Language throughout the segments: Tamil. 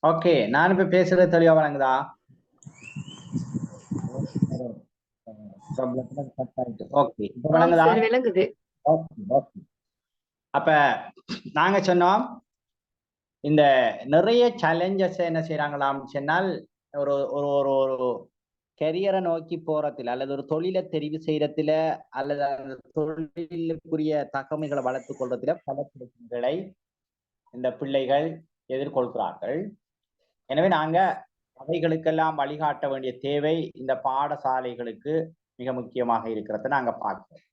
ஓகே, நான் இப்ப பேசுறது தெளிவா வழங்குதா? ஓகே, இப்ப வழங்குதா? விளங்குது. அப்ப நாங்க சொன்னோம் இந்த நிறைய சேலஞ்சஸ் என்ன செய்யறாங்களாம் சொன்னால் ஒரு ஒரு ஒரு ஒரு கெரியரை நோக்கி போறதுல அல்லது ஒரு தொழிலை தெரிவு செய்யறதுல அல்லது அந்த தொழிலுக்குரிய தகமைகளை வளர்த்துக் கொள்றதுல பல பிரச்சனைகளை இந்த பிள்ளைகள் எதிர்கொள்கிறார்கள். எனவே நாங்க அவைகளுக்கெல்லாம் வழிகாட்ட வேண்டிய தேவை இந்த பாடசாலைகளுக்கு மிக முக்கியமாக இருக்கிறத நாங்க பார்க்கிறோம்.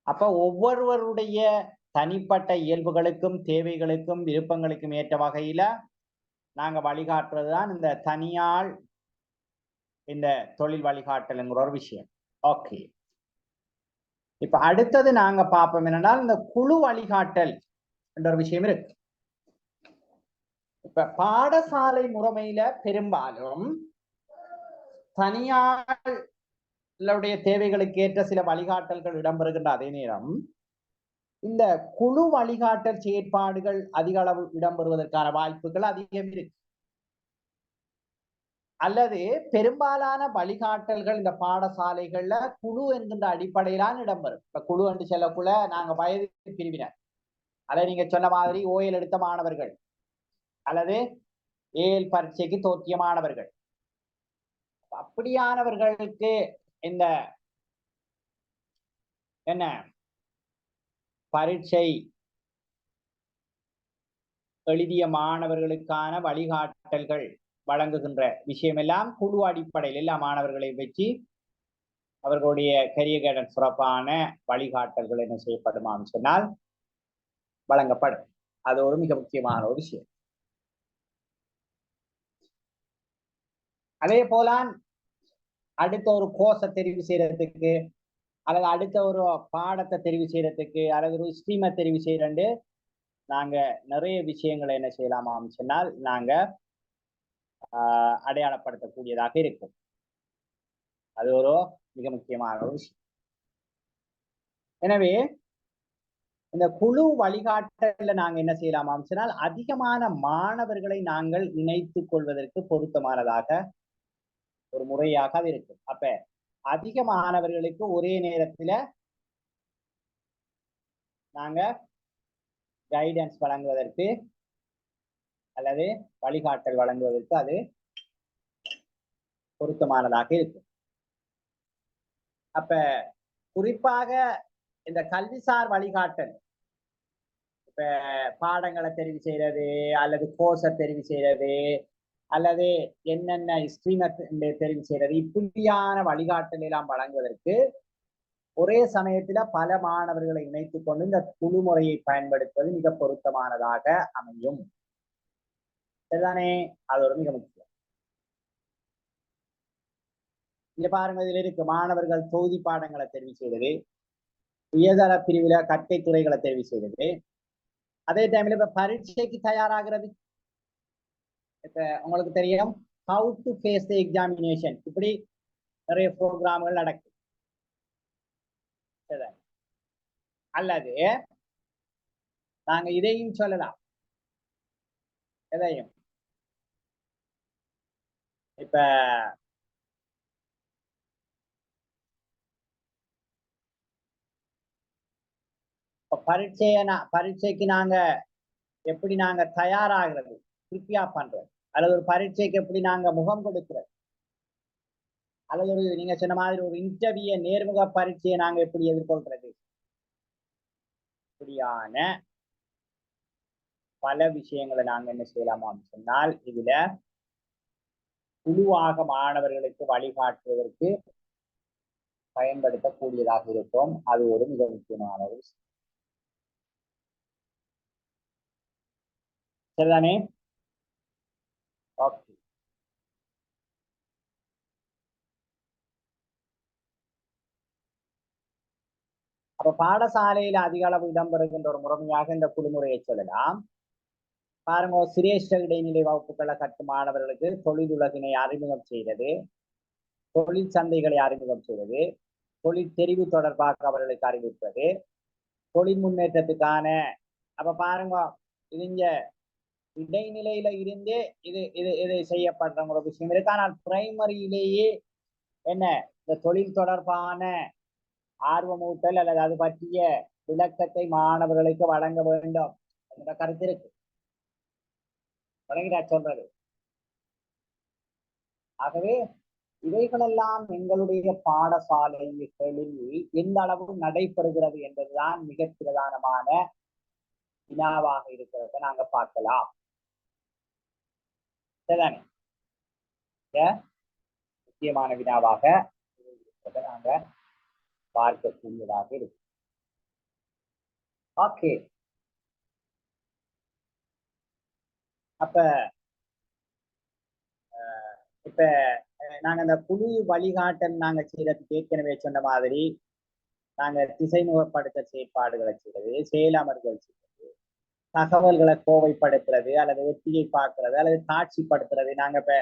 அப்ப ஒவ்வொருவருடைய தனிப்பட்ட இயல்புகளுக்கும் தேவைகளுக்கும் விருப்பங்களுக்கும் ஏற்ற வகையில நாங்க வழிகாட்டுறதுதான் இந்த தனியால் இந்த தொழில் வழிகாட்டல்ங்கிற ஒரு விஷயம். ஓகே, இப்ப அடுத்தது நாங்க பார்ப்போம் என்னன்னா இந்த குழு வழிகாட்டல் என்ற ஒரு விஷயம் இருக்கு. இப்ப பாடசாலை முறைமையில பெரும்பாலும் தனியாருடைய தேவைகளுக்கு ஏற்ற சில வழிகாட்டல்கள் இடம்பெறுகின்ற அதே நேரம் இந்த குழு வழிகாட்டல் செயற்பாடுகள் அதிக அளவு இடம்பெறுவதற்கான வாய்ப்புகள் அதிகம் இருக்கு. அல்லது பெரும்பாலான வழிகாட்டல்கள் இந்த பாடசாலைகள்ல குழு என்கின்ற அடிப்படையிலான இடம்பெறும். இப்ப குழு என்று சொல்லக்குள்ள நாங்க வயது பிரிவினர், அல்லது நீங்க சொன்ன மாதிரி ஓயல் எடுத்த மாணவர்கள் அல்லது ஏஎல் பரீட்சைக்கு தோற்றிய மாணவர்கள், அப்படியானவர்களுக்கு இந்த என்ன பரீட்சை எழுதிய மாணவர்களுக்கான வழிகாட்டல்கள் வழங்குகின்ற விஷயமெல்லாம் குழு அடிப்படையில் எல்லா மாணவர்களையும் வச்சு அவர்களுடைய கரியர் கைடன்ஸ் சிறப்பான வழிகாட்டல்கள் என்ன செய்யப்படுமான்னு சொன்னால் வழங்கப்படும். அது ஒரு மிக முக்கியமான ஒரு விஷயம். அதே போல அடுத்த ஒரு கோர்ஸை தெரிவு செய்யறதுக்கு அல்லது அடுத்த ஒரு பாடத்தை தெரிவு செய்யறதுக்கு அல்லது ஒரு ஸ்ட்ரீமை தெரிவு செய்யறண்டு நாங்க நிறைய விஷயங்களை என்ன செய்யலாமான்னு சொன்னால் நாங்க அடையாளப்படுத்தக்கூடியதாக இருக்கும். அது ஒரு மிக முக்கியமான ஒரு விஷயம். எனவே இந்த குழு வழிகாட்டல நாங்க என்ன செய்யலாமான்னு சொன்னால் அதிகமான மாணவர்களை நாங்கள் இணைத்துக் கொள்வதற்கு பொருத்தமானதாக ஒரு முறையாக அது இருக்கும். அப்ப அதிக மாணவர்களுக்கு ஒரே நேரத்துல நாங்க கைடன்ஸ் வழங்குவதற்கு அல்லது வழிகாட்டல் வழங்குவதற்கு அது பொருத்தமானதாக இருக்கும். அப்ப குறிப்பாக இந்த கல்விசார் வழிகாட்டல், இப்ப பாடங்களை தெரிவு செய்யறது அல்லது கோர்ஸை தெரிவு செய்யறது அல்லது என்னென்ன ஸ்ட்ரீமை தெரிவு செய்யறது, இப்படியான வழிகாட்டல் எல்லாம் வழங்குவதற்கு ஒரே சமயத்துல பல மாணவர்களை இணைத்துக் கொண்டு இந்த குழு முறையை பயன்படுத்துவது மிக பொருத்தமானதாக அமையும். சரிதானே? அது ஒரு மிக முக்கியம். இங்க பாருங்க, இதுல இருக்கு மாணவர்கள் தொகுதி பாடங்களை தெரிவு செய்வது, உயர்தர பிரிவுல கற்கை துறைகளை தெரிவு செய்வது, அதே டைம்ல இப்ப பரீட்சைக்கு தயாராகிறது. இப்ப உங்களுக்கு தெரியும் how to face the examination, இப்படி நிறைய ப்ரோக்ராம்கள் நடக்குது. அல்லது நாங்க இதையும் சொல்லலாம், எதையும் இப்ப பரீட்சைக்கு நாங்க எப்படி நாங்க தயாராகிறது, ப்ரிப்பேர் பண்றது, அல்லது ஒரு பரீட்சைக்கு எப்படி நாங்க முகம் கொடுக்கிறது, அல்லது ஒரு நீங்க சொன்ன மாதிரி ஒரு இன்டர்வியூ நேர்முக பரீட்சையை நாங்க எப்படி எதிர்கொள்றது, இப்படியான பல விஷயங்களை நாங்க என்ன செய்யலாமான்னு சொன்னால் இதுல குழுவாக மாணவர்களுக்கு வழிகாட்டுவதற்கு பயன்படுத்தக்கூடியதாக இருக்கும். அது ஒரு மிக முக்கியமான ஒரு விஷயம். சரிதானே? ஓகே. அப்ப அப்ப பாடசாலையில அதிக அளவு இடம்பெறுகின்ற ஒரு முறைமையாக இந்த குழுமுறையை சொல்லலாம். பாருங்க, சிரேஷ்ட இடைநிலை வகுப்புகளை கற்கும் மாணவர்களுக்கு தொழிலுலகினை அறிமுகம் செய்தது, தொழில் சந்தைகளை அறிமுகம் செய்வது, தொழில் தெரிவு தொடர்பாக அவர்களுக்கு அறிவிப்பது, தொழில் முன்னேற்றத்துக்கான அப்ப பாருங்க இது இங்க இடைநிலையில இருந்தே இது இது இது செய்யப்படுற ஒரு விஷயம் இருக்கு. ஆனால் பிரைமரியிலேயே என்ன இந்த தொழில் தொடர்பான ஆர்வமூட்டல் அல்லது அது பற்றிய விளக்கத்தை மாணவர்களுக்கு வழங்க வேண்டும் என்ற கருத்து இருக்கு. வழங்கிடா சொல்றது. ஆகவே இவைகளெல்லாம் எங்களுடைய பாடசாலைகளில் எந்த அளவு நடைபெறுகிறது என்பதுதான் மிக பிரதானமான வினாவாக இருக்கிறத நாங்க பார்க்கலாம். சரிதானே? முக்கியமான வினாவாக இருக்கிறத நாங்க பார்க்கக்கூடியதாக இருக்கு. ஓகே, அப்ப இப்ப நாங்க அந்த குழு வழிகாட்டல் நாங்க செய்யறதுக்கு ஏற்கனவே சொன்ன மாதிரி நாங்க திசைமுகப்படுத்த செயற்பாடுகளை செய்யறது, செயலமர்கள் செய்யறது, தகவல்களை கோவைப்படுத்துறது அல்லது ஒத்திகை பார்க்கறது அல்லது காட்சிப்படுத்துறது. நாங்க இப்ப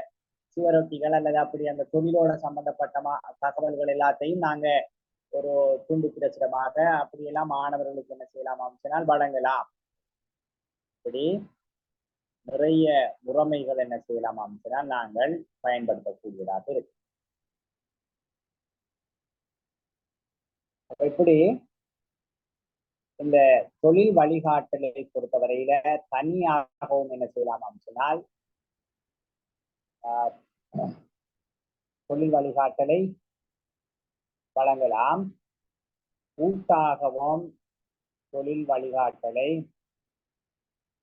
சுவரொட்டிகள் அல்லது அப்படி அந்த தொழிலோட சம்பந்தப்பட்ட தகவல்கள் எல்லாத்தையும் நாங்க ஒரு துண்டு பிரசுரமாக அப்படியெல்லாம் மாணவர்களுக்கு என்ன செய்யலாம் சொன்னால் வழங்கலாம். இப்படி நிறைய முறைமைகள் என்ன செய்யலாம் சொன்னால் நாங்கள் பயன்படுத்தக்கூடியதாக இருக்கு. இப்படி இந்த தொழில் வழிகாட்டலை பொறுத்தவரையில தனியாகவும் என்ன செய்யலாம் சொன்னால் தொழில் வழிகாட்டலை வழங்கலாம், கூட்டாகவும் தொழில் வழிகாட்டலை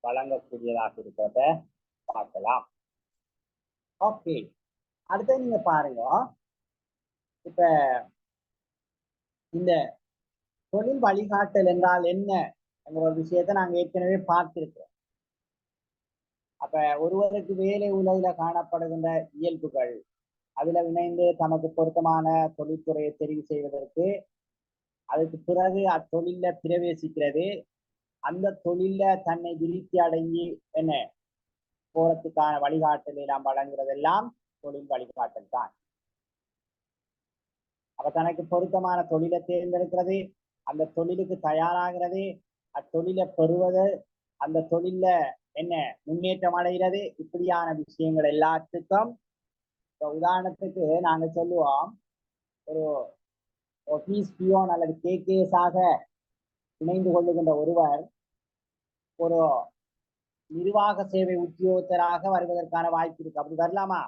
வழங்கக்கூடியதாக இருக்கிறத பார்க்கலாம். ஓகே, அடுத்து நீங்க பாருங்க, இப்ப இந்த தொழில் வழிகாட்டல் என்றால் என்ன என்ற ஒரு விஷயத்தை நாங்க ஏற்கனவே பார்த்திருக்கிறோம். அப்ப ஒருவருக்கு வேலை உலகில காணப்படுகின்ற இயல்புகள், அதுல இணைந்து தமக்கு பொருத்தமான தொழில்துறையை தெரிவு செய்வதற்கு, அதுக்கு பிறகு அத்தொழில பிரவேசிக்கிறது, அந்த தொழில தன்னை விருத்தி அடங்கி என்ன போறதுக்கான வழிகாட்டலை நாம் வழங்குறதெல்லாம் தொழில் வழிகாட்டல் தான். அப்ப தனக்கு பொருத்தமான தொழிலை தேர்ந்தெடுக்கிறது, அந்த தொழிலுக்கு தயாராகிறது, அத்தொழிலை பெறுவது, அந்த தொழில என்ன முன்னேற்றம் அடைகிறது, இப்படியான விஷயங்கள் எல்லாத்துக்கும் உதாரணத்துக்கு நாங்க சொல்லுவோம், ஒரு ஆபீஸ் பியோன் அல்லது கேகேஎஸ் ஆக இணைந்து கொள்ளுகின்ற ஒருவர் ஒரு நிர்வாக சேவை உத்தியோகத்தராக வருவதற்கான வாய்ப்பு இருக்கு. அப்படி வரலாமா?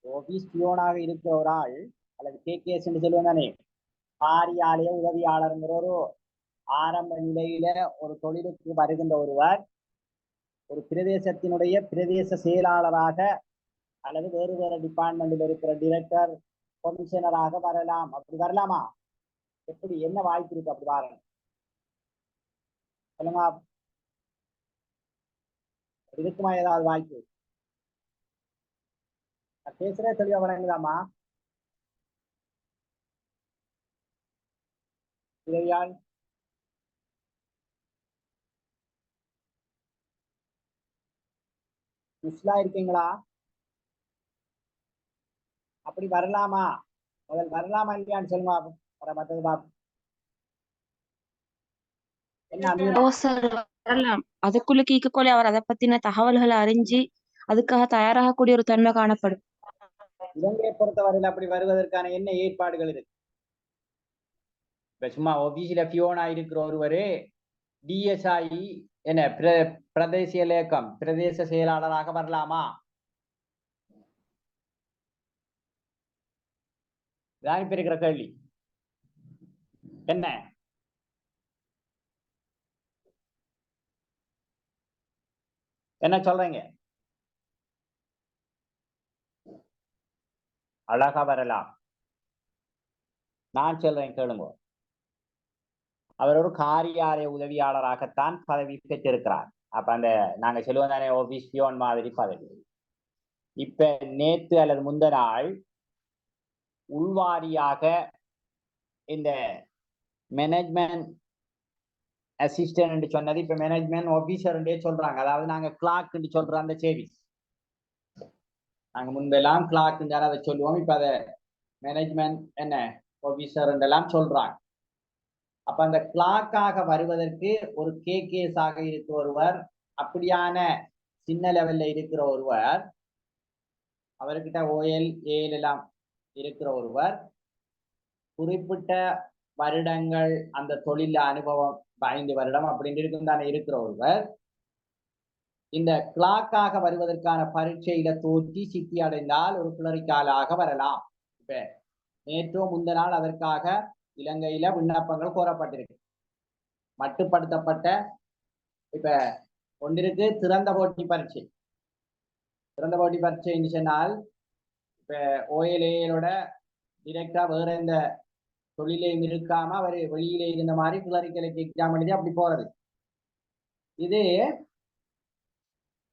ஆபீஸ் பியோனாக இருக்கிற ஒரு ஆள் அல்லது கேகேஎஸ் என்று சொல்லுவோம் தானே, காரியாலய உதவியாளர்ங்கிற ஒரு ஆரம்ப நிலையில ஒரு தொழிலுக்கு வருகின்ற ஒருவர் ஒரு பிரதேசத்தினுடைய பிரதேச செயலாளராக அல்லது வேறு வேறு டிபார்ட்மெண்ட்டில் இருக்கிற டிரெக்டர் கமிஷனராக வரலாம். அப்படி வரலாமா? எப்படி என்ன வாய்ப்பு இருக்கு? அப்படி வரணும் சொல்லுங்க, இருக்குமா ஏதாவது வாய்ப்பு? பேசுறே தெளிவா வழங்குதாமா? இதையால் முஸ்லா இருக்கீங்களா? அப்படி வரலாமா? முதல் வரலாமா இல்லையான்னு சொல்லுங்க. வர மற்றது பாப்போம். வரலாம். அதுக்குள்ள கீக்கோலே அவர் அதை பத்தின தகவல்களை அறிஞ்சு அதுக்காக தயாராகக்கூடிய ஒரு தன்மை காணப்படும். இலங்கையை பொறுத்தவரையில் அப்படி வருவதற்கான என்ன ஏற்பாடுகள் இருக்கு? இப்ப சும்மா ஆபீஸ்ல பியோனா இருக்கிற ஒருவரு டிஎஸ்ஐ என்ன பிரதேசிய இயக்கம் பிரதேச செயலாளராக வரலாமா? இதான் இப்ப இருக்கிற கேள்வி. என்ன என்ன சொல்றீங்க? அழகா வரலாம். நான் சொல்றேன் கேளுங்க. அவர் ஒரு காரியாலய உதவியாளராகத்தான் பதவி பெற்றிருக்கிறார். அப்ப அந்த நாங்க சொல்லுவோம் தானே ஆபீஸ் பியோன் மாதிரி பதவி. இப்ப நேத்து அல்லது முந்த நாள் உள்வாரியாக இந்த மேனேஜ்மெண்ட் அசிஸ்டன்ட் சொன்னது இப்ப மேனேஜ்மெண்ட் ஆபீசர் சொல்றாங்க. அதாவது நாங்க கிளார்க் சொல்ற அந்த சர்வீஸ் நாங்க முன்பெல்லாம் கிளார்க் அதை சொல்லுவோம். இப்ப அதை மேனேஜ்மெண்ட் என்ன ஆபீசர் எல்லாம் சொல்றாங்க. அப்ப அந்த கிளார்க்காக வருவதற்கு ஒரு கேஸ் ஆக இருக்கிற ஒருவர், அப்படியான சின்ன லெவல்ல இருக்கிற ஒருவர், அவர்கிட்ட OL AL எல்லாம் இருக்கிற ஒருவர், குறிப்பிட்ட வருடங்கள் அந்த தொழில அனுபவம் 5 வருடம் அப்படின்னு இருக்கும் தானே இருக்கிற ஒருவர், இந்த கிளார்க்காக வருவதற்கான பரீட்சையில தோற்றி சித்தி அடைந்தால் ஒரு கிளரிக்காலாக வரலாம். இப்ப நேற்றோ முந்த நாள் அதற்காக இலங்கையில விண்ணப்பங்கள் கோரப்பட்டிருக்கு. மட்டுப்படுத்தப்பட்ட இப்ப ஒன்றிற்கு திறந்த போட்டி பரீட்சை. திறந்த போட்டி பரீட்சை சொன்னால் இப்ப OLALோட டிரெக்டா வேற எந்த தொழிலையும் இருக்காம அவர் வெளியில இருந்த மாதிரி கிளரிக்கலுக்கு எக்ஸாம் எழுதி அப்படி போறது. இது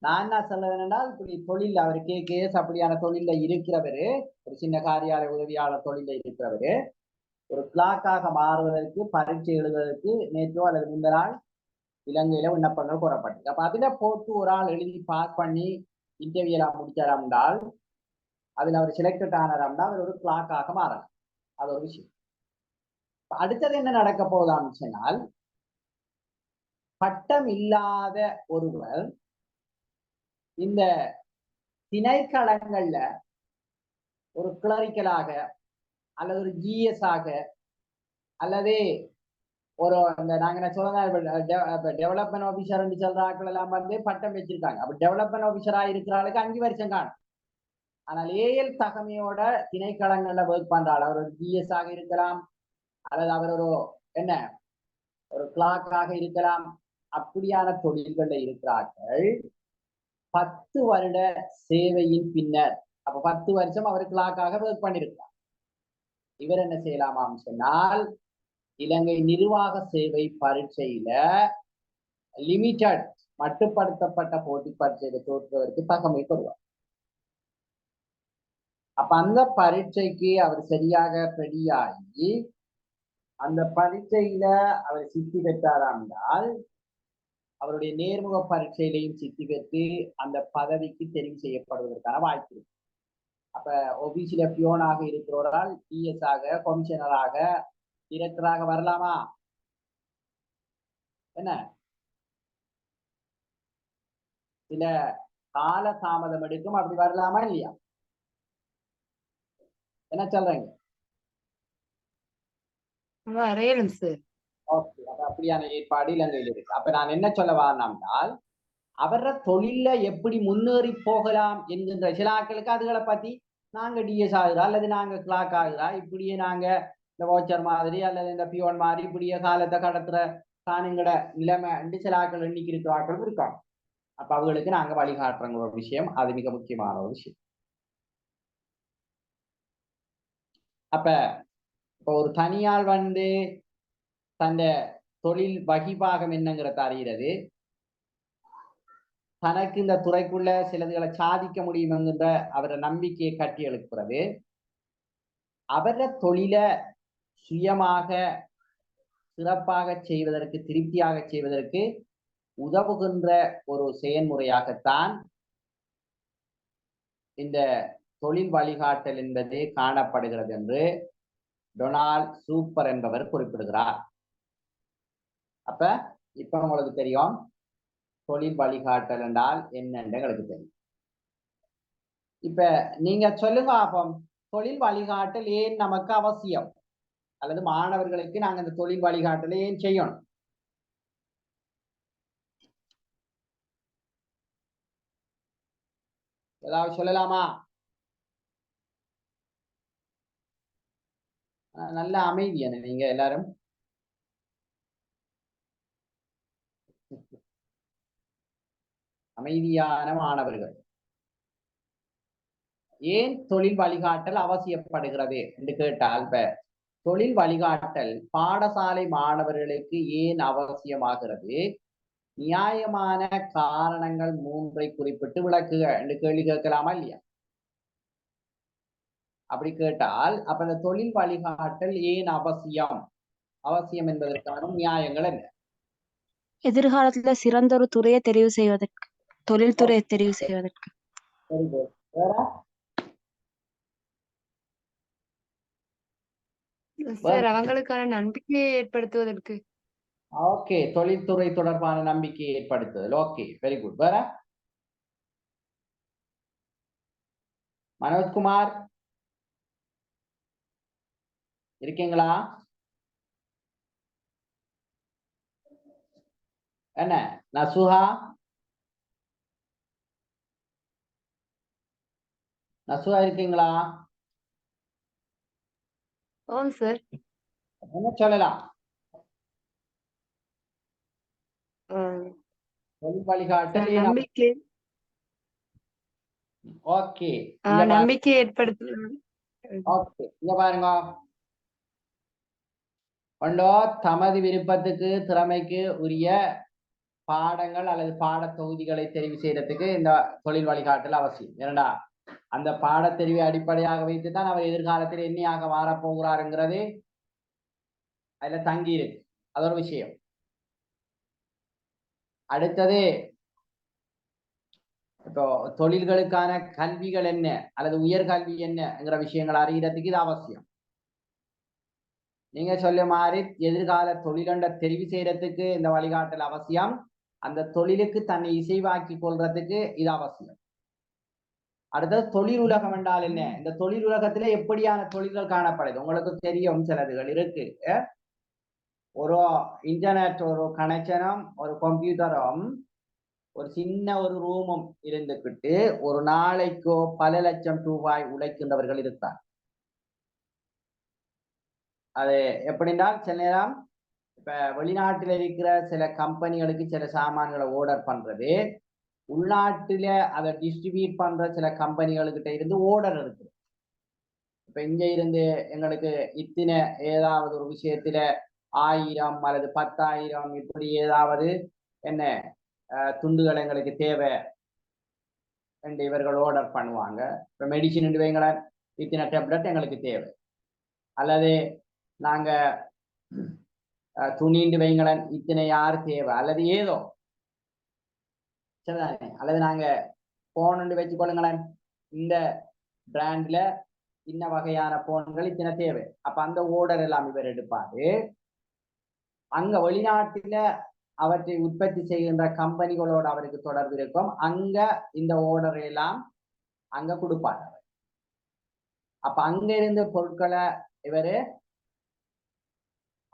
நான் என்ன சொல்ல வேண்டால், இப்படி தொழில் அவர் கேஸ் அப்படியான தொழில இருக்கிறவரு, ஒரு சின்ன காரியாலய உதவியாளர் தொழில இருக்கிறவரு ஒரு கிளார்க்காக மாறுவதற்கு பரீட்சை எழுதுவதற்கு நேற்றோ அல்லது முந்த நாள் இலங்கையில விண்ணப்பங்கள் கோரப்பட்டது. அப்ப அதுல போட்டு ஒரு ஆள் எழுதி பாஸ் பண்ணி இன்டர்வியூ எல்லாம் முடிச்சாராம் என்றால், அதுல அவர் செலக்டட் ஆனாராம்னா அவர் ஒரு கிளார்க்காக மாறலாம். அது ஒரு விஷயம். அடுத்தது என்ன நடக்க போதான்னு சொன்னால், பட்டம் இல்லாத ஒருவர் இந்த திணைக்களங்கள்ல ஒரு கிளரிக்கலாக அல்லது ஒரு GS ஆக அல்லது ஒரு அந்த நாங்க என்ன சொல்றோம் டெவலப்மெண்ட் ஆபீசர் சொல்றாக்கள் எல்லாம் வந்து பட்டம் வச்சிருக்காங்க. அப்ப டெவலப்மெண்ட் ஆபீசரா இருக்கிறாளுக்கு 5 வருஷம் காணும். ஆனால் AL தகமையோட திணைக்களங்கள்ல ஒர்க் பண்றாள். அவர் ஒரு GS ஆக இருக்கலாம் அல்லது அவர் ஒரு என்ன ஒரு கிளார்க்காக இருக்கலாம். அப்படியான தொழில்கள்ல இருக்கிறார்கள். 10 வருட சேவையின் பின்னர், அப்ப 10 வருஷம் அவர் கிளார்க்காக ஒர்க் பண்ணிருக்கிறார். இவர் என்ன செய்யலாமான்னு சொன்னால், இலங்கை நிர்வாக சேவை பரீட்சையில லிமிட்டட் மட்டுப்படுத்தப்பட்ட போட்டி பரீட்சையில தோற்றுவதற்கு தகமை பெறுவார். அப்ப அந்த பரீட்சைக்கு அவர் சரியாக ரெடியாகி அந்த பரீட்சையில அவர் சித்தி பெற்றாராம் என்றால், அவருடைய நேர்முக பரீட்சையிலையும் சித்தி பெற்று அந்த பதவிக்கு தெரிவு செய்யப்படுவதற்கான வாய்ப்பு இருக்கு. அப்ப ஒபிசில பியோனாக இருக்கிறவரால் TS ஆக, கமிஷனராக, டிரெக்டராக வரலாமா? என்ன சில கால தாமதம் எடுக்கும். அப்படி வரலாமா இல்லையா? என்ன சொல்றீங்க? ஓகே, அப்ப அப்படியான ஏற்பாடு இலங்கையில் இருக்கு. அப்ப நான் என்ன சொல்ல வரேன்னால், அவர தொழில எப்படி முன்னேறி போகலாம் என்கின்ற சில ஆட்களுக்கு அதுகளை பத்தி நாங்க DS ஆகுறா அல்லது நாங்க கிளார்க் ஆகுறா, இப்படியே நாங்க இந்த வாச்சர் மாதிரி அல்லது இந்த பியோன் மாதிரி இப்படியே காலத்தை கடத்துற தானுங்கட நிலைமை என்று சில ஆட்கள் எண்ணிக்கை இருக்கிற ஆட்களும் இருக்காங்க. அப்ப அவங்களுக்கு நாங்க வழிகாட்டுறங்கிற ஒரு விஷயம், அது மிக முக்கியமான ஒரு விஷயம். அப்ப இப்ப ஒரு தனியால் வந்து தந்த தொழில் வகிபாகம் என்னங்கிறத அறிகிறது, தனக்கு இந்த துறைக்குள்ள சிலதுகளை சாதிக்க முடியும் என்கின்ற அவர நம்பிக்கையை கட்டி எழுப்புறது, அவர தொழில சுயமாக சிறப்பாக செய்வதற்கு, திருப்தியாக செய்வதற்கு உதவுகின்ற ஒரு செயல்முறையாகத்தான் இந்த தொழில் வழிகாட்டல் என்பது காணப்படுகிறது என்று டொனால்ட் சூப்பர் என்பவர் குறிப்பிடுகிறார். அப்ப இப்ப உங்களுக்கு தெரியும் தொழில் வழிகாட்டல் என்றால் என்னன்னு எங்களுக்கு தெரியும். இப்ப நீங்க சொல்லுங்க பாப்போம், தொழில் வழிகாட்டல் ஏன் நமக்கு அவசியம், அல்லது மாணவர்களுக்கு நாங்க இந்த தொழில் வழிகாட்டலை ஏன் செய்யணும்? ஏதாவது சொல்லலாமா? நல்ல அமைதியான நீங்க எல்லாரும். அமைதியான மாணவர்கள். ஏன் தொழில் வழிகாட்டல் அவசியப்படுகிறது என்று கேட்டால், தொழில் வழிகாட்டல் பாடசாலை மாணவர்களுக்கு ஏன் அவசியமாகிறது, நியாயமான காரணங்கள் 3 குறிப்பிட்டு விளக்குக என்று கேள்வி கேட்கலாமா இல்லையா? அப்படி கேட்டால் அப்ப இந்த தொழில் வழிகாட்டல் ஏன் அவசியம் அவசியம் என்பதற்கான நியாயங்கள் என்ன? எதிர்காலத்துல சிறந்த ஒரு துறையை தெரிவு செய்வதற்கு, தொழில்துறையை தெரிவு செய்வதற்கு. வேற சார் அவங்களுக்கான நம்பிக்கையை ஏற்படுத்துவதற்கு. ஓகே, தொழில்துறை தொடர்பான நம்பிக்கையை ஏற்படுத்துதல். Okay, very good. வேற மனோஜ்குமார் இருக்கீங்களா? என்ன நசுஹா நசுஹா இருக்கீங்களா? ஓம் சார். என்ன சொல்லலாம்? தொழில் வழிகாட்டல் நம்பிக்கை. ஓகே, நம்பிக்கை ஏற்படுத்தணும். ஓகே, இங்க பாருங்க. ஒன்றோ தமது விருப்பத்துக்கு திறமைக்கு உரிய பாடங்கள் அல்லது பாடத்தொகுதிகளை தெரிவு செய்யறதுக்கு இந்த தொழில் வழிகாட்டல் அவசியம். ஏனடா அந்த பாடத்தெரிவை அடிப்படையாக வைத்துதான் அவர் எதிர்காலத்தில் என்னையாக மாறப்போகிறாருங்கிறது அதுல தங்கி இருக்கு. அது ஒரு விஷயம். அடுத்தது இப்போ தொழில்களுக்கான கல்விகள் என்ன அல்லது உயர்கல்வி என்னங்கிற விஷயங்கள் அறிகிறதுக்கு இது அவசியம். நீங்க சொல்ல மாதிரி எதிர்கால தொழிலண்ட தெரிவு செய்யறதுக்கு இந்த வழிகாட்டல் அவசியம். அந்த தொழிலுக்கு தன்னை இசைவாக்கி கொள்றதுக்கு இது அவசியம். அடுத்தது தொழில் உலகம் என்றால் என்ன? இந்த தொழில் உலகத்துல எப்படியான தொழில்கள் காணப்படுது உங்களுக்கு தெரியும். சிலதுகள் இருக்கு. ஒரு இன்டர்நெட் ஒரு கனெக்ஷனும் ஒரு கம்ப்யூட்டரும் ஒரு சின்ன ஒரு ரூமும் இருந்துகிட்டு ஒரு நாளைக்கோ பல லட்சம் ரூபாய் உழைக்கின்றவர்கள் இருக்கிறார். அது எப்படின்னா சில நேரம் இப்ப வெளிநாட்டில் இருக்கிற சில கம்பெனிகளுக்கு சில சாமான்களை ஆர்டர் பண்றது, உள்நாட்டில அதை டிஸ்ட்ரிபியூட் பண்ற சில கம்பெனிகளுக்கிட்ட இருந்து ஆர்டர் இருக்கு. இப்ப இங்க இருந்து எங்களுக்கு இத்தனை ஏதாவது ஒரு விஷயத்துல 1000 அல்லது 10,000 இப்படி ஏதாவது என்ன துண்டுகள் எங்களுக்கு தேவை என்று இவர்கள் ஆர்டர் பண்ணுவாங்க. இப்போ மெடிசின் வைங்கள இத்தனை டேப்லெட் எங்களுக்கு தேவை, அல்லது நாங்க துணிண்டு வைங்களன் இத்தனை யார் தேவை, அல்லது ஏதோ சரிதானே, அல்லது நாங்க போன் வச்சுக்கொள்ளுங்களேன் இந்த பிராண்ட்ல இன்ன வகையான போன்கள் இத்தனை தேவை. அப்ப அந்த ஆர்டர் எல்லாம் இவர் எடுப்பாரு. அங்க வெளிநாட்டில அவற்றை உற்பத்தி செய்கின்ற கம்பெனிகளோடு அவருக்கு தொடர்பு இருக்கும். அங்க இந்த ஆர்டர் எல்லாம் அங்க கொடுப்பார். அப்ப அங்க இருந்த பொருட்களை இவரு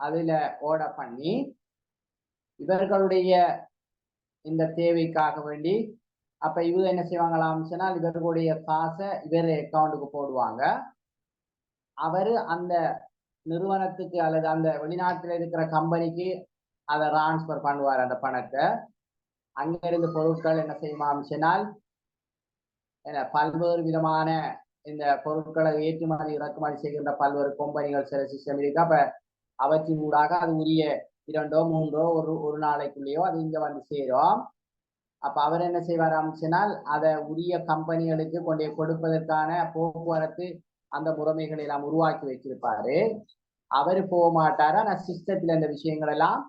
அதுல ஆர்டர் பண்ணி இவர்களுடைய இந்த தேவைக்காக வேண்டி அப்ப இவங்க என்ன செய்வாங்களாம் சொன்னால் இவர்களுடைய காசை இவர் அக்கௌண்ட்டுக்கு போடுவாங்க. அவரு அந்த நிறுவனத்துக்கு அல்லது அந்த வெளிநாட்டில் இருக்கிற கம்பெனிக்கு அதை டிரான்ஸ்பர் பண்ணுவார். அந்த பணத்தை அங்க இருந்து பொருட்கள் என்ன செய்யுமாம் சொன்னால் பல்வேறு விதமான இந்த பொருட்களை ஏற்றுமதி இறக்குமதி செய்கின்ற பல்வேறு கம்பெனிகள் சில சிஸ்டம் இருக்கு. அப்ப அவற்றின் ஊடாக அது உரிய 2 3 ஒரு நாளைக்குள்ளேயோ அது இங்க வந்து சேரும். அப்ப அவர் என்ன செய்வார் சொன்னால் அதை உரிய கம்பெனிகளுக்கு கொண்டு கொடுப்பதற்கான போக்குவரத்து அந்த முறைமைகளை எல்லாம் உருவாக்கி வச்சிருப்பாரு. அவரு போக மாட்டாரு. ஆனா சிஸ்டத்துல இந்த விஷயங்கள் எல்லாம்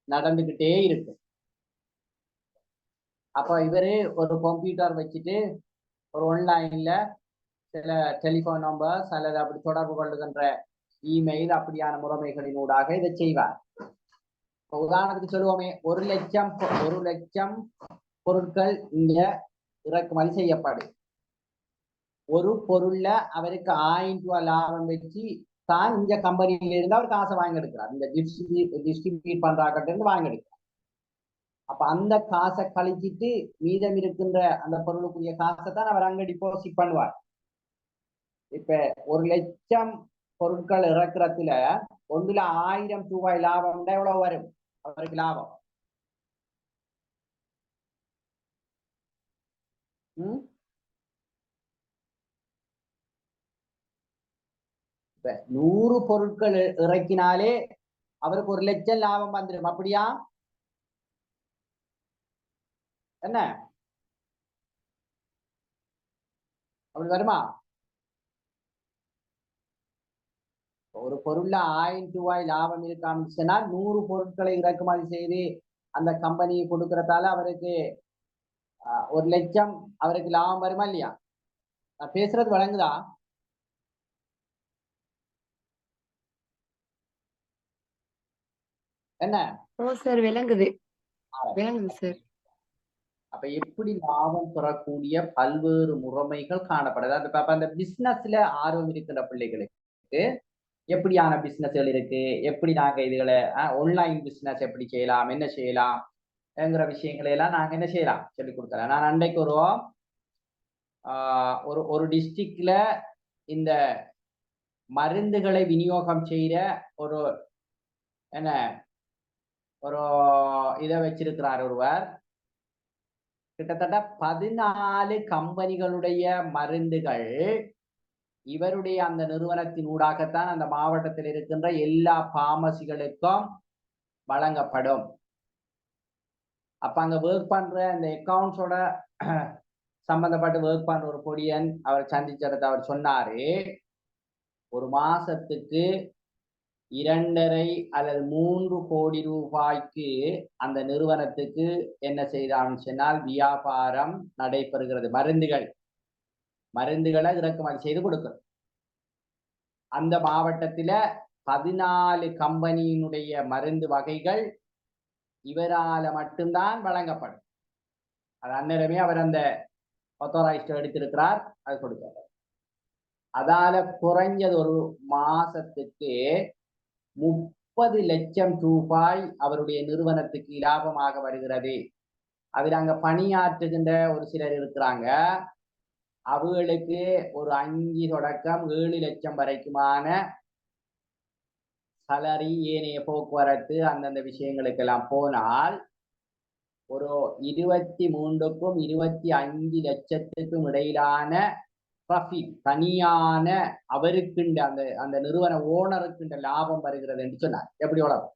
நடந்துகிட்டே இருக்கு. அப்ப இவரு ஒரு கம்ப்யூட்டர் வச்சுட்டு ஒரு ஆன்லைன்ல சில டெலிபோன் நம்பர்ஸ் அல்லது அப்படி தொடர்பு கொள்ளுகின்ற இமெயில் அப்படியான முறைமைகளின் ஊடாக இதை செய்வார். உதாரணத்துக்கு சொல்லுவோமே 1 லட்சம் பொருட்கள் இங்க இறக்குமதி செய்யப்படும். ஒரு பொருள்ல அவருக்கு 1000 ரூபாய் லாபம் வச்சு தான் இந்த கம்பெனியில இருந்து அவர் காசை வாங்கி எடுக்கிறார். இந்த டிஸ்ட்ரிபியூட் பண்றாக்கிட்ட இருந்து வாங்கி எடுக்கிறார். அப்ப அந்த காசை கழிச்சிட்டு மீதம் இருக்கின்ற அந்த பொருளுக்குரிய காசை தான் அவர் அங்க டிபாசிட் பண்ணுவார். இப்ப 1 லட்சம் பொருட்கள் இறக்குறதுல ஒன்றுல 1000 ரூபாய் லாபம் எவ்வளவு வரும் அவருக்கு லாபம்? இப்ப 100 பொருட்கள் இறக்கினாலே அவருக்கு 1 லட்சம் லாபம் வந்துடும். அப்படியா என்ன? அப்படி வருமா? ஒரு பொருள்ல 1000 ரூபாய் லாபம் இருக்கான்னு சொன்னால் 100 பொருட்களை இறக்குமதி செய்து அந்த கம்பெனியை கொடுக்கறதால அவருக்கு 1,00,000 அவருக்கு லாபம் வருமா இல்லையா? நான் பேசுறது வழங்குதா? என்ன? ஓ சார் விளங்குது சார். அப்ப எப்படி லாபம் பெறக்கூடிய பல்வேறு முறைமைகள் காணப்படுது. அந்த பிசினஸ்ல ஆர்வம் இருக்கின்ற பிள்ளைகளுக்கு எப்படியான பிசினஸ்கள் இருக்கு, எப்படி நாங்க இதுகளை ஆன்லைன் பிசினஸ் எப்படி செய்யலாம், என்ன செய்யலாம் என்கிற விஷயங்களை எல்லாம் நாங்க என்ன செய்யலாம் சொல்லி கொடுக்கலாம். நான் அன்றைக்கு ஒரு டிஸ்ட்ரிக்ட்ல இந்த மருந்துகளை விநியோகம் செய்யற ஒரு என்ன ஒரு இதை வச்சிருக்கிறார் ஒருவர். கிட்டத்தட்ட 14 கம்பெனிகளுடைய மருந்துகள் இவருடைய அந்த நிறுவனத்தின் ஊடாகத்தான் அந்த மாவட்டத்தில் இருக்கின்ற எல்லா பார்மசிகளுக்கும் வழங்கப்படும். அப்ப அங்க ஒர்க் பண்ற அந்த அக்கௌண்ட்ஸோட சம்பந்தப்பட்டு ஒர்க் பண்ற ஒரு பொடியன் அவர் சந்திச்சதை அவர் சொன்னாரு, ஒரு மாசத்துக்கு 2.5 அல்லது 3 கோடி ரூபாய்க்கு அந்த நிறுவனத்துக்கு என்ன செய்தான்னு சொன்னால் வியாபாரம் நடைபெறுகிறது. மருந்துகளை இறக்குமதி செய்து கொடுக்கிறது. அந்த மாவட்டத்தில 14 கம்பெனியினுடைய மருந்து வகைகள் இவரால மட்டும்தான் வழங்கப்படும். அது அந்நேரமே அவர் அந்த ஆத்தோரைஸ்ட் எடுத்திருக்கிறார், அது கொடுக்கிறார். அதால குறைஞ்சது ஒரு மாசத்துக்கு 30 லட்சம் ரூபாய் அவருடைய நிறுவனத்துக்கு லாபமாக வருகிறது. அதில் அங்க பணியாற்றுகின்ற ஒரு சிலர் இருக்கிறாங்க, அவர்களுக்கு ஒரு 5 தொடக்கம் 7 லட்சம் வரைக்குமான சலரி, ஏனைய போக்குவரத்து அந்தந்த விஷயங்களுக்கெல்லாம் போனால் ஒரு 23க்கும் 25 லட்சத்துக்கும் இடையிலான ப்ராஃபிட் தனியான அவருக்குண்ட அந்த நிறுவன ஓனருக்குண்ட லாபம் வருகிறது என்று சொன்னார். எப்படி உலகம்?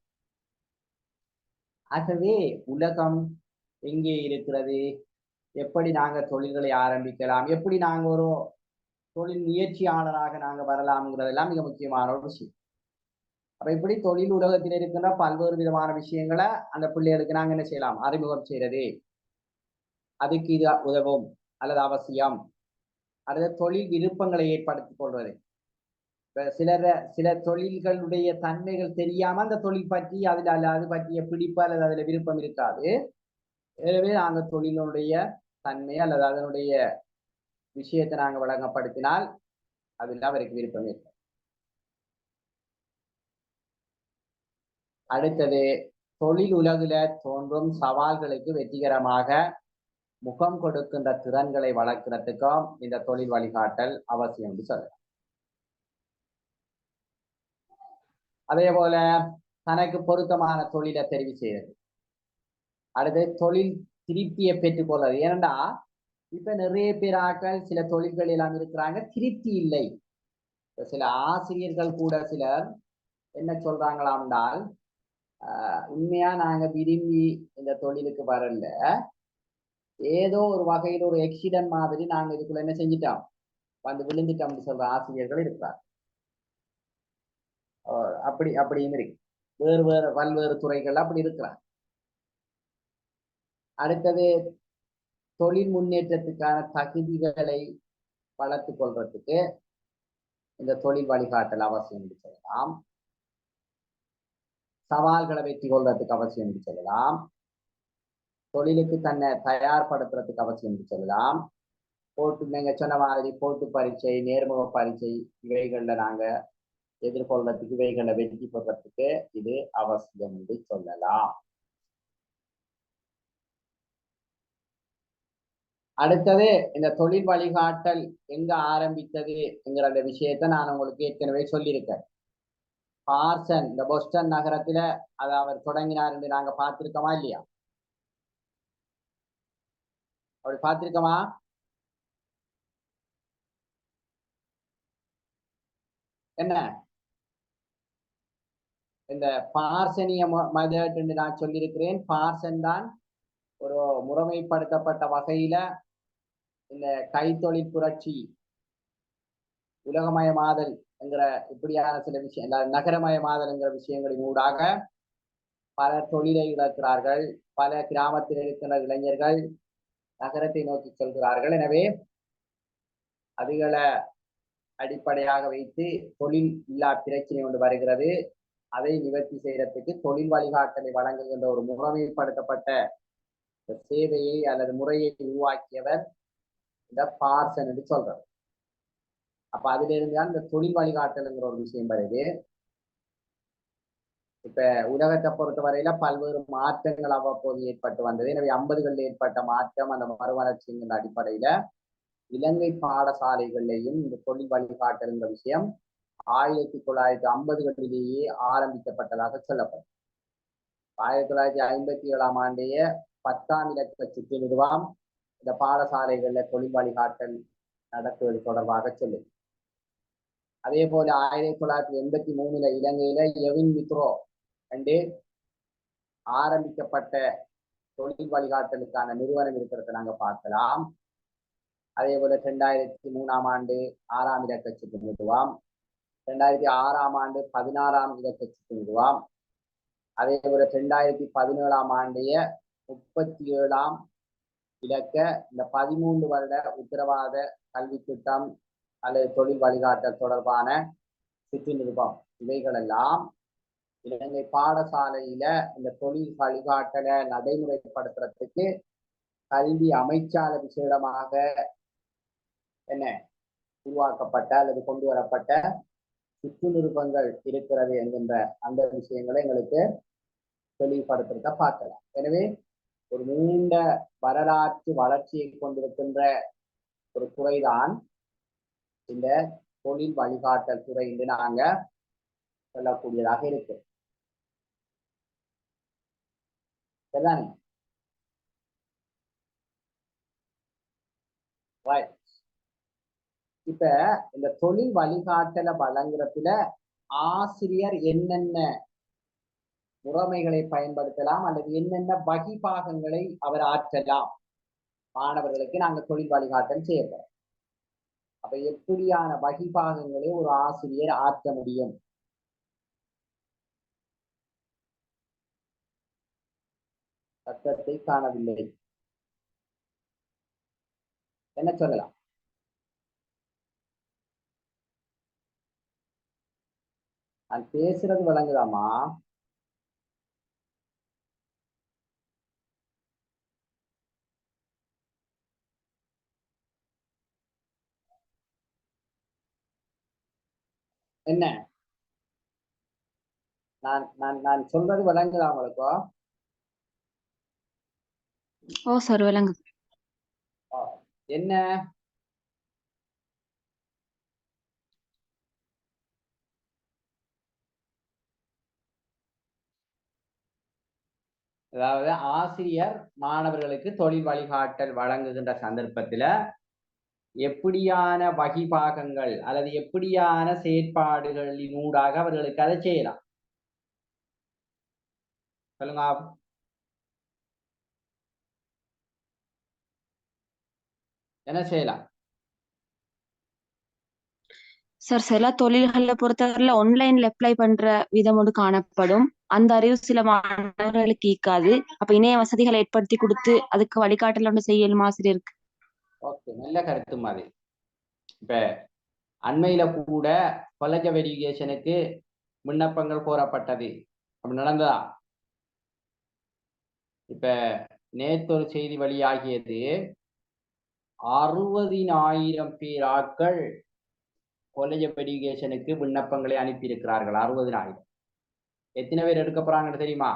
ஆகவே உலகம் எங்கே இருக்கிறது, எப்படி நாங்க தொழில்களை ஆரம்பிக்கலாம், எப்படி நாங்க ஒரு தொழில் முயற்சியாளராக நாங்க வரலாம்ங்கிறதெல்லாம் மிக முக்கியமான ஒரு விஷயம். அப்ப இப்படி தொழில் உலகத்தில் இருக்கின்ற பல்வேறு விதமான விஷயங்களை அந்த பிள்ளைகளுக்கு நாங்க என்ன செய்யலாம், அறிமுகம் செய்யறது. அதுக்கு இது உதவும் அல்லது அவசியம். அல்லது தொழில் விருப்பங்களை ஏற்படுத்திக் கொள்வது. சில தொழில்களுடைய தன்மைகள் தெரியாம அந்த தொழில் பற்றி அது பற்றிய பிடிப்பு அல்லது அதுல விருப்பம் இருக்காது. எனவே நாங்க தொழிலுடைய தன்மை அல்லது அதனுடைய விஷயத்தை நாங்க வழங்கப்படுத்தினால் அதில் அவருக்கு விருப்பம் இருக்கும். அடுத்தது, தொழில் உலகில தோன்றும் சவால்களுக்கு வெற்றிகரமாக முகம் கொடுக்கின்ற திறன்களை வளர்க்கிறதுக்கும் இந்த தொழில் வழிகாட்டல் அவசியம் என்று சொல்லலாம். அதே போல தனக்கு பொருத்தமான தொழிலை தெரிவு செய்யறது. அடுத்து தொழில் திருப்தியை பெற்றுக்கொள்வது. ஏனென்றா இப்ப நிறைய பேராக்கள் சில தொழில்கள் எல்லாம் இருக்கிறாங்க, திருப்தி இல்லை. சில ஆசிரியர்கள் கூட சிலர் என்ன சொல்றாங்களாம் என்றால், உண்மையா நாங்க விரும்பி இந்த தொழிலுக்கு வரல, ஏதோ ஒரு வகையில் ஒரு எக்ஸிடென்ட் மாதிரி நாங்க இதுக்குள்ள என்ன செஞ்சிட்டோம், வந்து விழுந்துட்டோம்னு சொல்ற ஆசிரியர்கள் இருக்கிறார். அப்படின்னு இருக்கு. வேறு பல்வேறு துறைகள் அப்படி இருக்கிறார். அடுத்தது, தொழில் முன்னேற்றத்துக்கான தகுதிகளை வளர்த்து கொள்றதுக்கு இந்த தொழில் வழிகாட்டல் அவசியம் என்று சொல்லலாம். சவால்களை வெற்றி கொள்றதுக்கு அவசியம் என்று சொல்லலாம். தொழிலுக்கு தன்னை தயார்படுத்துறதுக்கு அவசியம் என்று சொல்லலாம். நீங்க சொன்ன மாதிரி போட்டு பரீட்சை, நேர்முக பரீட்சை, இவைகள்ல நாங்க எதிர்கொள்றதுக்கு, இவைகளை வெற்றி பெறறதுக்கு இது அவசியம் என்று சொல்லலாம். அடுத்தது, இந்த தொழில் வழிகாட்டல் எங்க ஆரம்பித்தது என்கிற அந்த விஷயத்த நான் உங்களுக்கு ஏற்கனவே சொல்லியிருக்கேன். பார்சன், இந்த போஸ்டன் நகரத்துல அதை அவர் தொடங்கினார் என்று நாங்க பார்த்திருக்கோமா இல்லையா? அப்படி பார்த்திருக்கோமா? என்ன இந்த பார்சனிய மெத்தட் என்று நான் சொல்லியிருக்கிறேன். பார்சன் தான் ஒரு முறைமைப்படுத்தப்பட்ட வகையில இந்த கைத்தொழில் புரட்சி, உலகமயமாதல் என்கிற இப்படியான சில விஷயம், நகரமயமாதல் என்கிற விஷயங்களின் ஊடாக பலர் தொழிலை இழக்கிறார்கள். பல கிராமத்தில் இருக்கிற இளைஞர்கள் நகரத்தை நோக்கி செல்கிறார்கள். எனவே அதுகளை அடிப்படையாக வைத்து தொழில் இல்லா பிரச்சனை ஒன்று வருகிறது. அதை நிவர்த்தி செய்யறதுக்கு தொழில் வழிகாட்டலை வழங்குகின்ற ஒரு முறைமைப்படுத்தப்பட்ட சேவையை அல்லது முறையை உருவாக்கியவர் இந்த பார்சன் என்று சொல்றார். அப்ப அதுல இருந்துதான் இந்த தொழில் வழிகாட்டல்ங்கிற ஒரு விஷயம் வருது. இப்ப உலகத்தை பொறுத்தவரையில பல்வேறு மாற்றங்கள் அவ்வப்போது ஏற்பட்டு வந்தது. எனவே 50களில் ஏற்பட்ட மாற்றம், அந்த மறுமலர்ச்சிங்கிற அடிப்படையில இலங்கை பாடசாலைகளிலேயும் இந்த தொழில் வழிகாட்டல்ங்கிற விஷயம் 1950களிலேயே ஆரம்பிக்கப்பட்டதாக சொல்லப்படும். 1957ஆம் ஆண்டைய 10ஆம் இலக்க சுற்று நிறுவனம் இந்த பாடசாலைகள்ல தொழில் வழிகாட்டல் நடத்துவது தொடர்பாக சொல்லுது. அதே போல 1983 இலங்கையில எவின் மித்ரோ என்று ஆரம்பிக்கப்பட்ட தொழில் வழிகாட்டலுக்கான நிறுவனம் இருக்கிறத நாங்க பார்க்கலாம். அதே போல 2003ஆம் ஆண்டு 6ஆம் இலக்க சுற்று நிறுவனம், 2006ஆம் ஆண்டு 16ஆம் இலக்க சுற்று நிறுவனம், அதே போல 2017ஆம் ஆண்டைய 37ஆம் இலக்க இந்த 13 வருட உத்தரவாத கல்வி திட்டம் அல்லது தொழில் வழிகாட்டல் தொடர்பான சுற்று நிருபம், இவைகளெல்லாம் இலங்கை பாடசாலையில இந்த தொழில் வழிகாட்டலை நடைமுறைப்படுத்துறதுக்கு கல்வி அமைச்சாளர் விசேடமாக என்ன உருவாக்கப்பட்ட அல்லது கொண்டு வரப்பட்ட சுற்று நிருபங்கள் இருக்கிறது என்கின்ற அந்த விஷயங்களை எங்களுக்கு தெளிவுபடுத்துறத பார்க்கலாம். எனவே ஒரு நீண்ட வரலாற்று வளர்ச்சியை கொண்டிருக்கின்ற ஒரு துறைதான் இந்த தொழில் வழிகாட்டல் துறை என்று நாங்க சொல்லக்கூடியதாக இருக்கு. சரிதானே? இப்ப இந்த தொழில் வழிகாட்டலை வழங்குறதுல ஆசிரியர் என்னென்ன முறைமைகளை பயன்படுத்தலாம் அல்லது என்னென்ன வகிபாகங்களை அவர் ஆற்றலாம், மாணவர்களுக்கு நாங்க தொழில் வழிகாட்டல் செய்யப்போம். அப்ப எப்படியான வகிபாகங்களை ஒரு ஆசிரியர் ஆற்ற முடியும்? சத்தத்தை காணவில்லை, என்ன சொல்லலாம்? நான் பேசுறது விளங்குதாமா? என்ன நான் நான் நான் சொல்றது விளங்குதா உங்களுக்கோ? ஓ சார் விளங்குது. என்ன அதாவது ஆசிரியர் மாணவர்களுக்கு தொழில் வழிகாட்டல் வழங்குகின்ற சந்தர்ப்பத்துல எப்படியான வகிபாகங்கள் அல்லது எப்படியான செயற்பாடுகளின் ஊடாக அவர்களுக்கு அதை செய்யலாம்? சொல்லுங்க. என்ன செய்யலாம் சார் சில தொழில்களை பொறுத்தவரையில ஆன்லைன்ல அப்ளை பண்ற விதம் ஒன்று காணப்படும். அந்த அறிவு சில மாணவர்களுக்கு ஈக்காது. அப்ப இணைய வசதிகளை ஏற்படுத்தி கொடுத்து அதுக்கு வழிகாட்டல் ஒன்று செய்யலும் ஆசிரியருக்கு. ஓகே, நல்ல கருத்து மாதிரி. இப்ப அண்மையில கூட காலேஜ் ஆஃப் எஜுகேஷனுக்கு விண்ணப்பங்கள் கோரப்பட்டது, அப்படி நடந்ததா? இப்ப நேற்று ஒரு செய்தி வெளியாகியது, 60,000 பேர் ஆட்கள் காலேஜ் ஆஃப் எஜுகேஷனுக்கு விண்ணப்பங்களை அனுப்பி இருக்கிறார்கள். 60,000. எத்தனை பேர் எடுக்க போறாங்கன்னு தெரியுமா?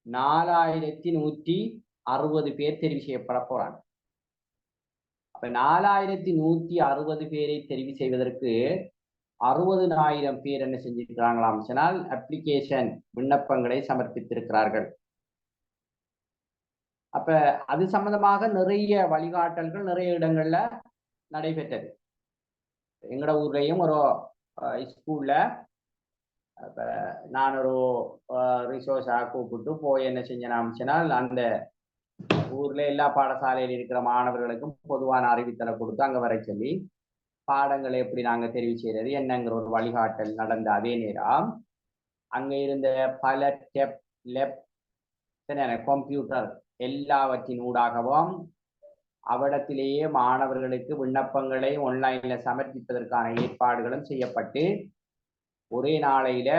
4,160 பேர் தெரிவு செய்யப்பட போறாங்க. அப்ப 4,160 பேரை தெரிவு செய்வதற்கு 60,000 பேர் என்ன செஞ்சிருக்கிறாங்களாம் சொன்னால் அப்ளிகேஷன் விண்ணப்பங்களை சமர்ப்பித்திருக்கிறார்கள். அப்ப அது சம்பந்தமாக நிறைய வழிகாட்டல்கள் நிறைய இடங்கள்ல நடைபெற்றது. எங்கட ஊர்லயும் ஒரு ஸ்கூல்ல நான் ஒரு ரிசோர்ஸா கூப்பிட்டு போய் என்ன செஞ்சேன் சொன்னால் அந்த ஊர்ல எல்லா பாடசாலையில் இருக்கிற மாணவர்களுக்கும் பொதுவான அறிவித்தலை கொடுத்து அங்க வர சொல்லி பாடங்களை எப்படி நாங்க தெரிவு செய்யறது என்னங்கிற ஒரு வழிகாட்டல் நடந்த அதே நேரம் அங்க இருந்த பல லெப் கம்ப்யூட்டர் எல்லாவற்றின் ஊடாகவும் அவ்விடத்திலேயே மாணவர்களுக்கு விண்ணப்பங்களை ஆன்லைன்ல சமர்ப்பிப்பதற்கான ஏற்பாடுகளும் செய்யப்பட்டு ஒரே நாளையில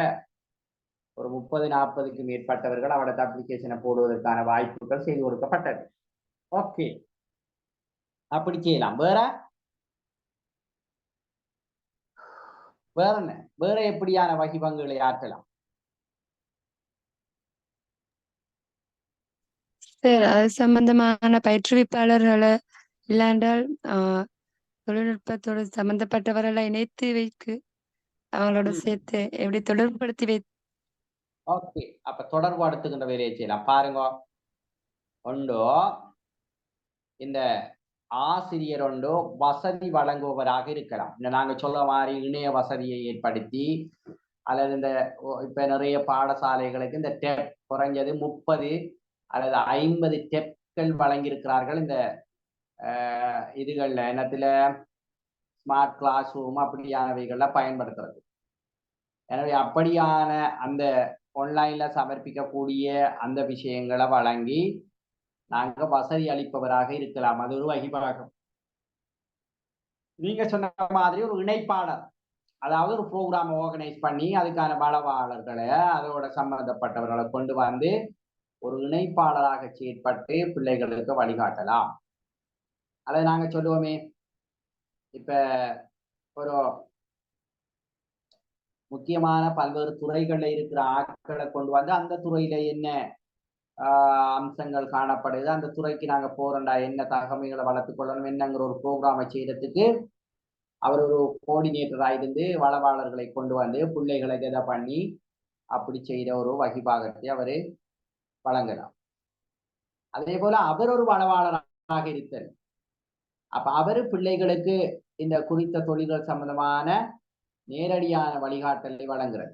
ஒரு 30-40க்கு மேற்பட்டவர்கள் அவரது அப்ளிகேஷனை போடுவதற்கான வாய்ப்புகள் செய்து கொடுக்கப்பட்டது. ஓகே, அப்படி செய்யலாம். வேற என்ன, வேற எப்படியான வகிபங்குகளை ஆற்றலாம்? சார் அது சம்பந்தமான பயிற்றுவிப்பாளர்களை இல்லாண்டால் தொழில்நுட்பத்தோடு சம்பந்தப்பட்டவர்களை இணைத்து வைக்கு அவங்களோட சேர்த்து எப்படி தொடர்புபடுத்தி வை. ஓகே, அப்ப தொடர்பு அடுத்துக்கின்ற வேலையை செய்யலாம். பாருங்க, ஒன்றோ இந்த ஆசிரியர் ஒன்றோ வசதி வழங்குபவராக இருக்கலாம். நாங்க சொல்ற மாதிரி இணைய வசதியை ஏற்படுத்தி அல்லது இந்த இப்ப நிறைய பாடசாலைகளுக்கு இந்த டெப் குறைஞ்சது 30 அல்லது 50 டெப்கள் வழங்கியிருக்கிறார்கள். இந்த இதுகள்ல என்னத்துல ஸ்மார்ட் கிளாஸ் ரூம் அப்படியானவைகள்ல பயன்படுத்துறது. எனவே அப்படியான அந்த ஆன்லைன்ல சமர்ப்பிக்கக்கூடிய அந்த விஷயங்களை வழங்கி நாங்க வசதி அளிப்பவராக இருக்கலாம். அது ஒரு வகிபாகம். நீங்க சொன்ன மாதிரி ஒரு இணைப்பாளர், அதாவது ஒரு ப்ரோக்ராம் ஆர்கனைஸ் பண்ணி அதுக்கான வளவாளர்களை அதோட சம்பந்தப்பட்டவர்களை கொண்டு வந்து ஒரு இணைப்பாளராக செயற்பட்டு பிள்ளைகளுக்கு வழிகாட்டலாம். அல்லது நாங்க சொல்லுவோமே, இப்ப ஒரு முக்கியமான பல்வேறு துறைகள்ல இருக்கிற ஆட்களை கொண்டு வந்து அந்த துறையில என்ன அம்சங்கள் காணப்படுது, அந்த துறைக்கு நாங்க போறோம்டா, என்ன தகவல்களை வளர்த்துக் கொள்ளணும் என்னங்கிற ஒரு ப்ரோக்ராமை செய்யறதுக்கு அவர் ஒரு கோஆர்டினேட்டரா இருந்து வளவாளர்களை கொண்டு வந்து பிள்ளைகளை இதை பண்ணி அப்படி செய்த ஒரு வகிபாகத்தை அவரு வழங்கலாம். அதே போல அவர் ஒரு வளவாளராக இருத்தல். அப்ப அவரு பிள்ளைகளுக்கு இந்த குறித்த தொழில்கள் சம்பந்தமான நேரடியான வழிகாட்டலை வழங்குறது.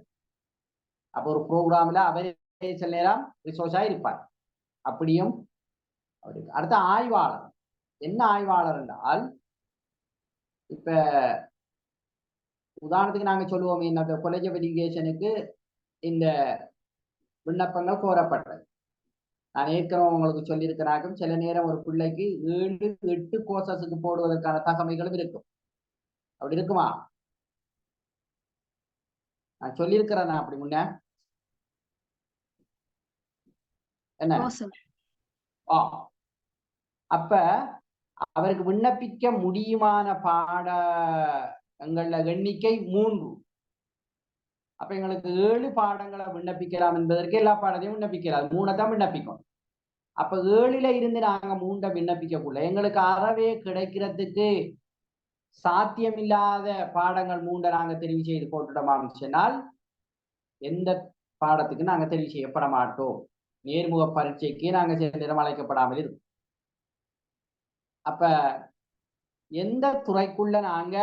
அப்போ ஒரு ப்ரோக்ராம்ல அவரே சில நேரம் ரிசோர்ஸா இருப்பார். அப்படியும் அடுத்த ஆய்வாளர். என்ன ஆய்வாளர் என்றால், இப்ப உதாரணத்துக்கு நாங்க சொல்லுவோம், இந்த காலேஜ் ஆஃப் எஜுகேஷனுக்கு இந்த விண்ணப்பங்கள் கோரப்பட்டது. நான் ஏற்கனவே உங்களுக்கு சொல்லியிருக்கிறாக்கும் சில நேரம் ஒரு பிள்ளைக்கு 7-8 கோர்சஸுக்கு போடுவதற்கான தகமைகளும் இருக்கும். அப்படி இருக்குமா? நான் சொல்லியிருக்கிறேன் அப்படி முன்ன என்ன? அப்ப அவருக்கு விண்ணப்பிக்க முடியுமான பாடங்கள எண்ணிக்கை 3. அப்ப எங்களுக்கு 7 பாடங்களை விண்ணப்பிக்கலாம் என்பதற்கு எல்லா பாடத்தையும் விண்ணப்பிக்கலாம். 3 தான் விண்ணப்பிக்கும். அப்ப 7ல இருந்து நாங்க 3 விண்ணப்பிக்கக்குள்ள எங்களுக்கு அறவே கிடைக்கிறதுக்கு சாத்தியமில்லாத பாடங்கள் 3 நாங்க தெரிவு செய்து போட்டுட்டோம் சொன்னால் எந்த பாடத்துக்கு நாங்க தெரிவு செய்யப்பட மாட்டோம். நேர்முக பரீட்சைக்கு நாங்க சில நேரம் அழைக்கப்படாமல் இருக்கும். அப்ப எந்த துறைக்குள்ள நாங்க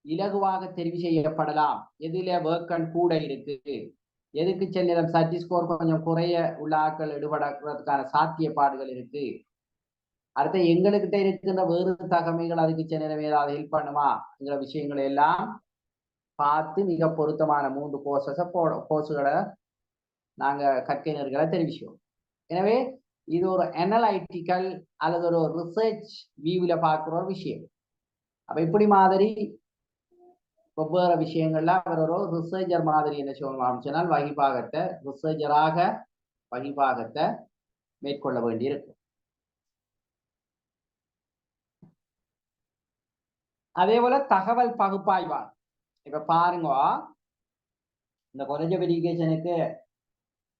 இலகுவாக தெரிவு செய்யப்படலாம், எதுல வேர்க்கன் கூட இருக்கு, எதுக்கு சில நேரம் சர்டி ஸ்கோர் கொஞ்சம் குறைய உள்ள ஆட்கள் ஈடுபடுறதுக்கான சாத்தியப்பாடுகள் இருக்கு, அடுத்த எங்களுக்கிட்ட இருக்கின்ற வேறு தகமைகள் அதுக்கு சில நேரம் ஏதாவது ஹெல்ப் பண்ணுமாங்கிற விஷயங்களை எல்லாம் பார்த்து மிக பொருத்தமான 3 கோர்ஸுகளை நாங்க கற்கைஞர்களை தெரிவிச்சோம். எனவே இது ஒரு அனலைட்டிக்கல் அல்லது ஒரு ரிசர்ச் வியூல பார்க்குற ஒரு விஷயம். அப்ப இப்படி மாதிரி வெவ்வேறு விஷயங்கள்ல அவர் ஒரு ரிசர்ச்சர் மாதிரி என்ன சொல்லணும் சொன்னால் வகிபாகத்தை ரிசர்ச்சராக வகிபாகத்தை மேற்கொள்ள வேண்டியிருக்கு. அதே போல தகவல் பகுப்பாய்வாளர். இப்ப பாருங்க, இந்த காலேஜ் ஆஃப் எஜுகேஷனுக்கு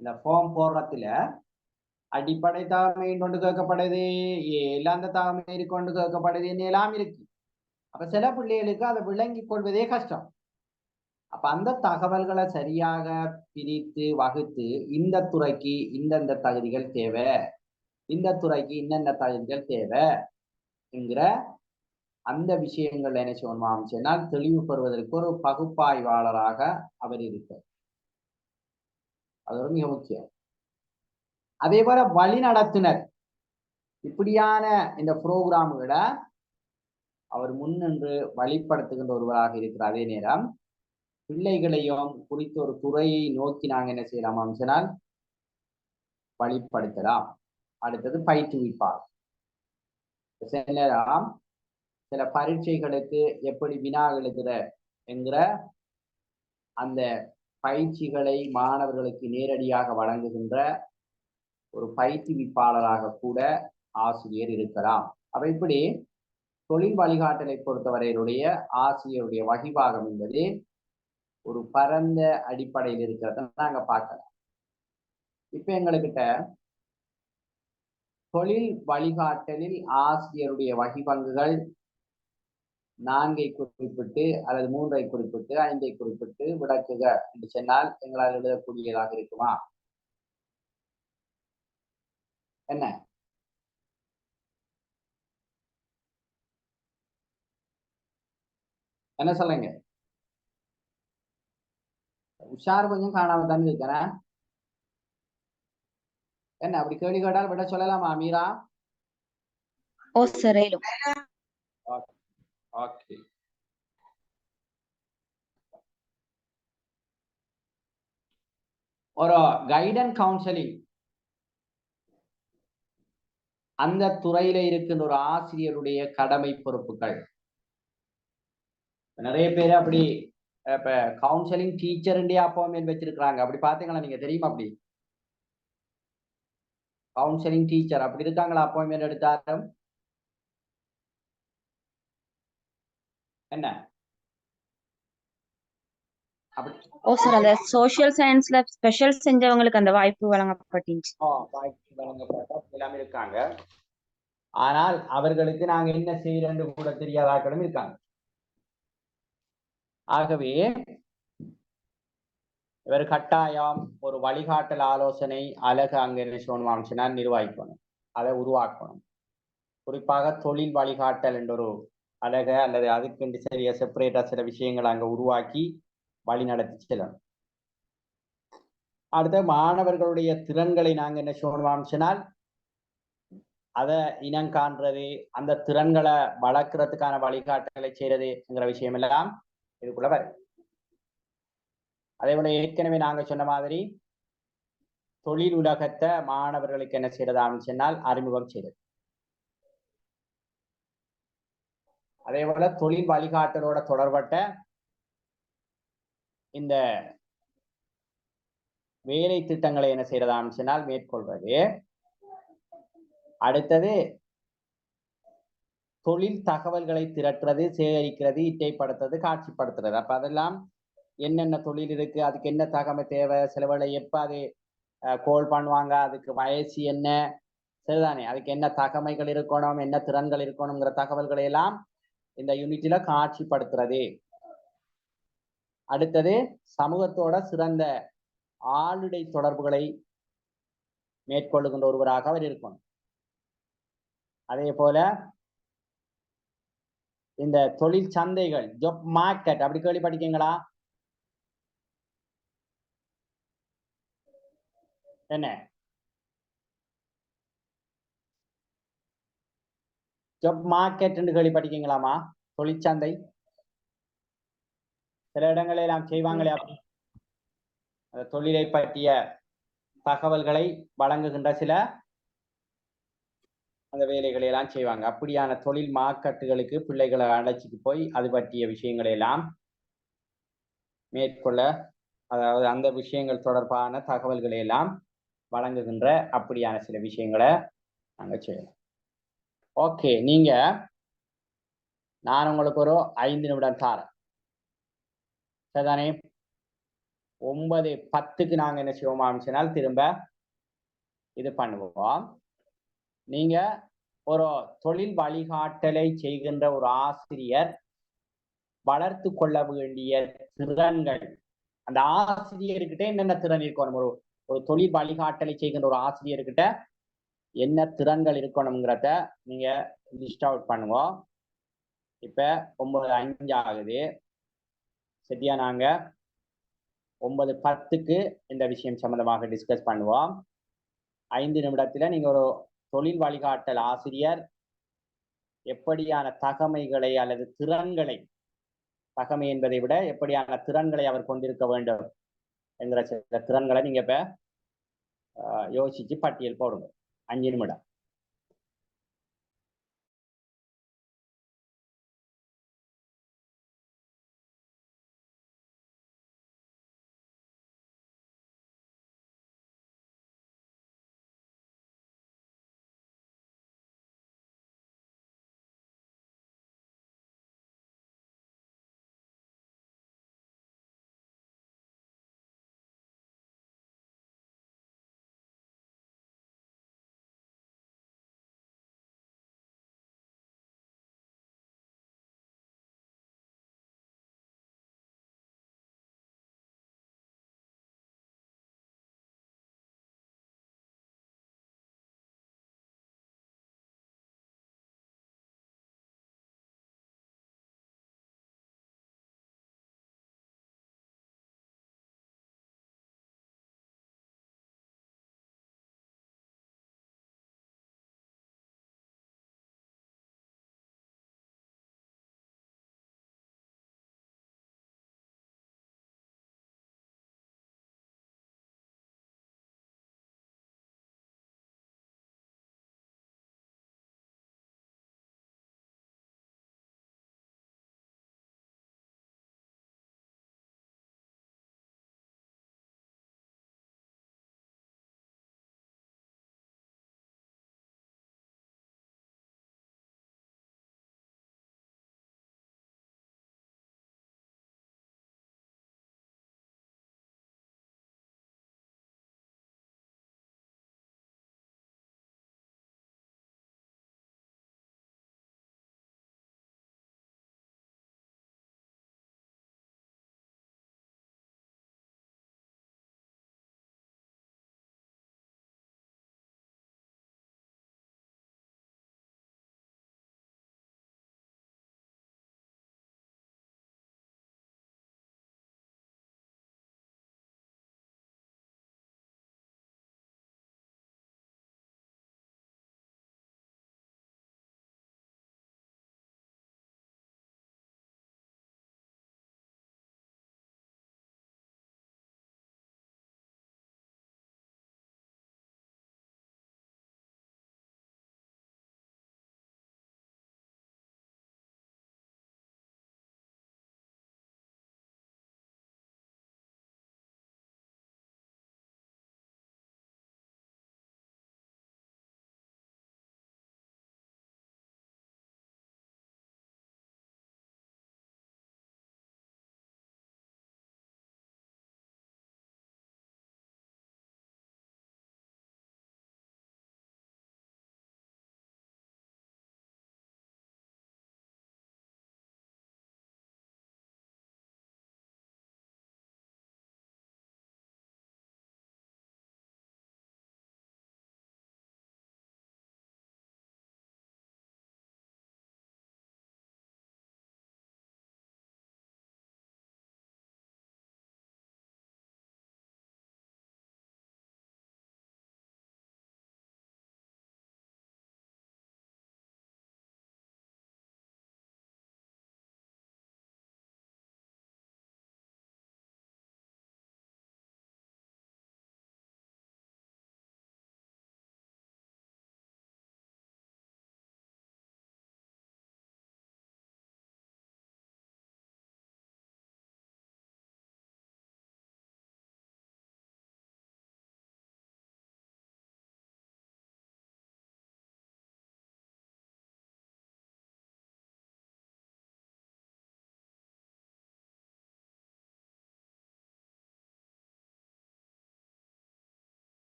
இந்த ஃபார்ம் போடுறதுல அடிப்படை தகமை கொண்டு கேட்கப்படுது, எல்லாந்த தகமை கொண்டு கேட்கப்படுது, எல்லாம் இருக்கு. அப்ப சில பிள்ளைகளுக்கு அதை விளங்கி கொள்வதே கஷ்டம். அப்ப அந்த தகவல்களை சரியாக பிரித்து வகுத்து இந்த துறைக்கு இந்தந்த தகுதிகள் தேவை, இந்த துறைக்கு இன்னென்ன தகுதிகள் தேவை என்கிற அந்த விஷயங்கள் என்ன செய்யணும் சொன்னால் தெளிவு பெறுவதற்கு ஒரு பகுப்பாய்வாளராக அவர் இருப்பார். அது ஒரு மிக முக்கியம். அதே போல வழி நடத்துனர் இப்படியான இந்த புரோகிராம்களை அவர் முன்னின்று வழிப்படுத்துகின்ற ஒருவராக இருக்கிற அதே நேரம் பிள்ளைகளையும் குறித்த ஒரு துறையை நோக்கி நாங்க என்ன செய்யலாம் சொன்னால் வழிப்படுத்தலாம். அடுத்தது பயிற்றுவிப்பார். சில நேரம் சில பரீட்சைகளுக்கு எப்படி வினா எழுதுற என்கிற அந்த பயிற்சிகளை மாணவர்களுக்கு நேரடியாக வழங்குகின்ற ஒரு பயிற்றுவிப்பாளராக கூட ஆசிரியர் இருக்கலாம். அப்ப இப்படி தொழில் வழிகாட்டலை பொறுத்தவரையினுடைய ஆசிரியருடைய வகிபாகம் என்பது ஒரு பரந்த அடிப்படையில் இருக்கிறத நாங்க பார்க்கலாம். இப்ப எங்ககிட்ட தொழில் வழிகாட்டலில் ஆசிரியருடைய வகிபங்குகள் 4 குறிப்பிட்டு அல்லது 3 குறிப்பிட்டு 5 குறிப்பிட்டு விளக்குக என்று சொன்னால் எங்களால் எழுதக்கூடியதாக இருக்குமா? என்ன என்ன சொல்லுங்க? உஷார் கொஞ்சம் காணாம தான் இருக்கிறேன். என்ன அப்படி கேள்வி கேட்டால் விட சொல்லலாமா மீரா? ஓ சார். ஓகே. ஒரு கைடன்ஸ் கவுன்சிலிங் அந்த துறையில இருக்கின்ற ஒரு ஆசிரியருடைய கடமை பொறுப்புகள். நிறைய பேர் அப்படி இப்ப கவுன்சிலிங் டீச்சர் அப்பாயின்மெண்ட் வச்சிருக்கிறாங்க. அப்படி பாத்தீங்களா நீங்க? தெரியுமா? அப்படி கவுன்சிலிங் டீச்சர் அப்படி இருக்காங்களா? அப்பாயின்மெண்ட் எடுத்தாலும் என்ன அப்படி? ஓ சார், அந்த சோஷியல் சயின்ஸ்ல ஸ்பெஷல் செஞ்சவங்களுக்கு அந்த வாய்ப்பு வழங்கப்பட்டுச்சு. வாய்ப்பு வழங்கப்பட்ட எல்லாமே இருக்காங்க. ஆனால் அவர்களுக்கு நாங்க என்ன செய்யறோம்னு கூட தெரியாத ஆட்களும் இருக்காங்க. ஆகவே இவர் கட்டாயம் ஒரு வழிகாட்டல் ஆலோசனை அழகு அங்க என்ன சொல்லணும்னா நிர்வகிக்கணும், அதை உருவாக்கணும். குறிப்பாக தொழில் வழிகாட்டல் என்ற ஒரு அழகை அல்லது அதுக்கு சரிய செப்பரேட்டா சில விஷயங்களை அங்க உருவாக்கி வழி நடத்தி செல்லணும். அடுத்த மாணவர்களுடைய திறன்களை நாங்க என்ன சொல்லணும்னால் அதை இனம் காண்றது, அந்த திறன்களை வளர்க்கறதுக்கான வழிகாட்டலை செய்யறதுங்கிற விஷயம் எல்லாம் இதுக்குள்ள வரும். அதே போல ஏற்கனவே நாங்க சொன்ன மாதிரி தொழில் உலகத்தை மாணவர்களுக்கு என்ன செய்யறதான்னு சொன்னால் அறிமுகம் செய்யறது. அதே போல தொழில் வழிகாட்டலோட தொடர்பட்ட இந்த வேலை திட்டங்களை என்ன செய்யறதான்னு சொன்னால் மேற்கொள்வது. அடுத்தது தொழில் தகவல்களை திரட்டுறது, சேகரிக்கிறது, இட்டைப்படுத்துறது, காட்சிப்படுத்துறது. அப்ப அதெல்லாம் என்னென்ன தொழில் இருக்கு, அதுக்கு என்ன தகவல் தேவை, சிலவேளை எப்ப அது கோல் பண்ணுவாங்க, அதுக்கு வயசு என்ன, சரிதானே, அதுக்கு என்ன தகமைகள் இருக்கணும், என்ன திறன்கள் இருக்கணுங்கிற தகவல்களை எல்லாம் இந்த யூனிட்டில காட்சிப்படுத்துறது. அடுத்தது சமூகத்தோட சிறந்த ஆளுடை தொடர்புகளை மேற்கொள்ளுகின்ற ஒருவராக அவர் இருக்கணும். அதே போல இந்த தொழில் சந்தைகள், ஜாப் மார்க்கெட் அப்படி கேள்விப்பட்டிருக்கீங்களா? என்ன ஜாப் மார்க்கெட் என்று கேள்விப்பட்டிருக்கீங்களாமா? தொழிற்சந்தை சில இடங்களில் எல்லாம் செய்வாங்களே, அப்படி அந்த தொழிலை பற்றிய தகவல்களை வழங்குகின்ற சில அந்த வேலைகளை எல்லாம் செய்வாங்க. அப்படியான தொழில் மார்க்கெட்டுகளுக்கு பிள்ளைகளை அழைச்சிட்டு போய் அது பற்றிய விஷயங்களை எல்லாம் மேற்கொள்ள, அதாவது அந்த விஷயங்கள் தொடர்பான தகவல்களை எல்லாம் வழங்குகின்ற அப்படியான சில விஷயங்களை நாங்க செய்யலாம். ஓகே, நீங்க நான் உங்களுக்கு ஒரு 5 நிமிடம் தாரேன், சரிதானே? 9:10 நாங்க என்ன செய்வோம் ஆரம்பிச்சனால் திரும்ப இது பண்ணுவோம். நீங்க ஒரு தொழில் வழிகாட்டலை செய்கின்ற ஒரு ஆசிரியர் வளர்த்து கொள்ள வேண்டிய திறன்கள், அந்த ஆசிரியர்கிட்ட என்னென்ன திறன் இருக்கணும், ஒரு தொழில் வழிகாட்டலை செய்கின்ற ஒரு ஆசிரியர்கிட்ட என்ன திறன்கள் இருக்கணுங்கிறத நீங்க லிஸ்ட் அவுட் பண்ணுவோம். இப்ப 9:05 ஆகுது, சரியா? நாங்க 9:10 இந்த விஷயம் சம்பந்தமாக டிஸ்கஸ் பண்ணுவோம். 5 நிமிடத்துல நீங்க ஒரு தொழில் வழிகாட்டல் ஆசிரியர் எப்படியான தகமைகளை அல்லது திறன்களை, தகமை என்பதை விட எப்படியான திறன்களை அவர் கொண்டிருக்க வேண்டும் என்கிற சில திறன்களை நீங்க இப்ப யோசிச்சு பட்டியல் போடுங்க. 5 நிமிடம்.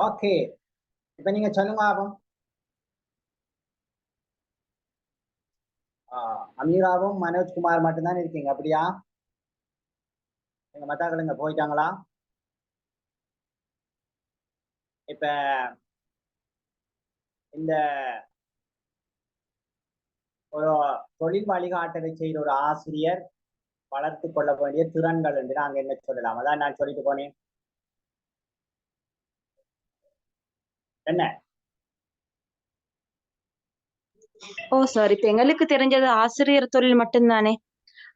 ஓகே, இப்ப நீங்க சொல்லுங்க ஆபம். அமீராவும் மனோஜ்குமார் மட்டும்தான் இருக்கீங்க, அப்படியா? எங்க மத்தாக்களுங்க போயிட்டாங்களா? இப்ப இந்த ஒரு தொழில் வழிகாட்டலை செய்கிற ஒரு ஆசிரியர் வளர்த்து கொள்ள வேண்டிய திறன்கள் என்று நாங்க என்ன சொல்லலாம்? அதான் நான் சொல்லிட்டு போனேன். என்ன? ஓ சார், இப்ப எங்களுக்கு தெரிஞ்சது ஆசிரியர் தொழில் மட்டும்தானே.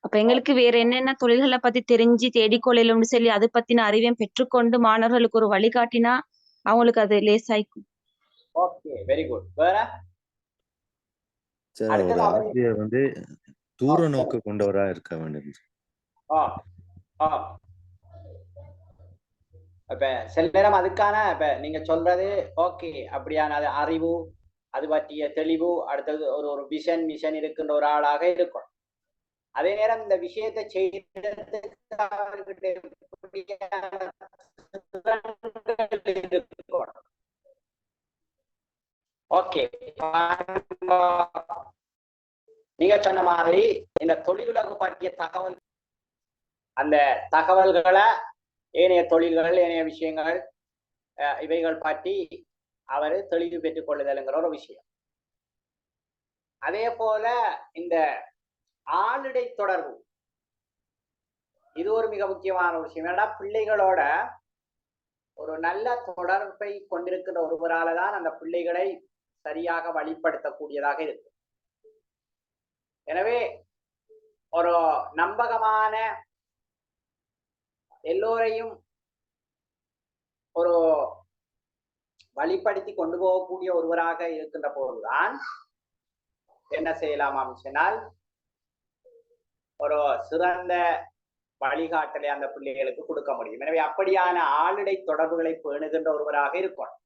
அப்ப எங்களுக்கு வேற என்னென்ன தொழில்களை பத்தி தெரிஞ்சு தேடிக்கொள்ளலும்னு சொல்லி அதை பத்தின அறிவையும் பெற்றுக்கொண்டு மாணவர்களுக்கு ஒரு வழிகாட்டினா அவங்களுக்கு அது லேசாய்க்கும். Okay, very good. வேற சார், ஒரு அடுத்தது அவர் ஆசிரியர் வந்து தூர நோக்கு கொண்டவரா இருக்க வேண்டும். இப்ப சில நேரம் அதுக்கான இப்ப நீங்க சொல்றது ஓகே, அப்படியான அது அறிவு, அது பற்றிய தெளிவு, அடுத்தது ஒரு ஒரு மிஷன் இருக்கின்ற ஒரு ஆளாக இருக்கும். அதே நேரம் இந்த விஷயத்தை செய்யறதுக்கு அவர்கிட்ட ஓகே, நீங்க சொன்ன மாதிரி இந்த தொழிலுலக பற்றிய தகவல், அந்த தகவல்களை ஏனைய தொழில்கள், ஏனைய விஷயங்கள், இவைகள் பற்றி அவர் தெளிவு பெற்றுக் கொள்ளுதல்ங்கிற ஒரு விஷயம். அதே போல இந்த ஆளுடை தொடர்பு, இது ஒரு மிக முக்கியமான விஷயம். ஏன்னா பிள்ளைகளோட ஒரு நல்ல தொடர்பை கொண்டிருக்கின்ற ஒருவரால தான் அந்த பிள்ளைகளை சரியாக வழிப்படுத்தக்கூடியதாக இருக்கு. எனவே ஒரு நம்பகமான, எல்லோரையும் ஒரு வழிப்படுத்தி கொண்டு போகக்கூடிய ஒருவராக இருக்கின்ற போதுதான் என்ன செய்யலாமாம் சொன்னால் ஒரு சிறந்த வழிகாட்டலை அந்த பிள்ளைகளுக்கு கொடுக்க முடியும். எனவே அப்படியான ஆளுடை தொடர்புகளை பேணுகின்ற ஒருவராக இருக்கணும்.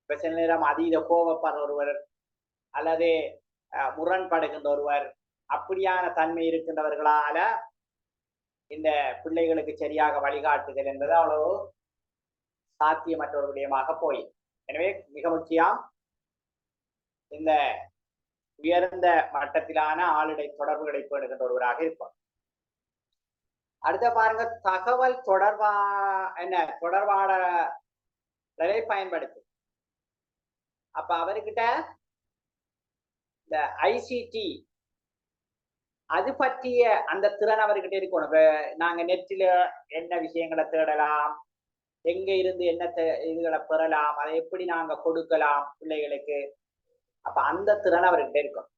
இப்ப சில நேரம் அதீத கோபப்படுற ஒருவர் அல்லது முரண்படுகின்ற ஒருவர், அப்படியான தன்மை இருக்கின்றவர்களால இந்த பிள்ளைகளுக்கு சரியாக வழிகாட்டுதல் என்பது அவ்வளவு சாத்தியமற்ற ஒரு விடயமாக போய். எனவே மிக முக்கியம் இந்த உயர்ந்த மட்டத்திலான ஆளுடை தொடர்புகளை பேணுகின்ற ஒருவராக இருப்பார். அடுத்த பாருங்க, தகவல் தொடர்பாடலை பயன்படுத்து. அப்ப அவர்கிட்ட இந்த ஐசிடி அது பற்றிய அந்த திறன் அவர்கிட்ட இருக்கணும். நாங்க நெட்டில என்ன விஷயங்களை தேடலாம், எங்க இருந்து என்ன இதுகளை பெறலாம், அதை எப்படி நாங்க கொடுக்கலாம் பிள்ளைகளுக்கு, அப்ப அந்த திறன் அவர்கிட்ட இருக்கும்.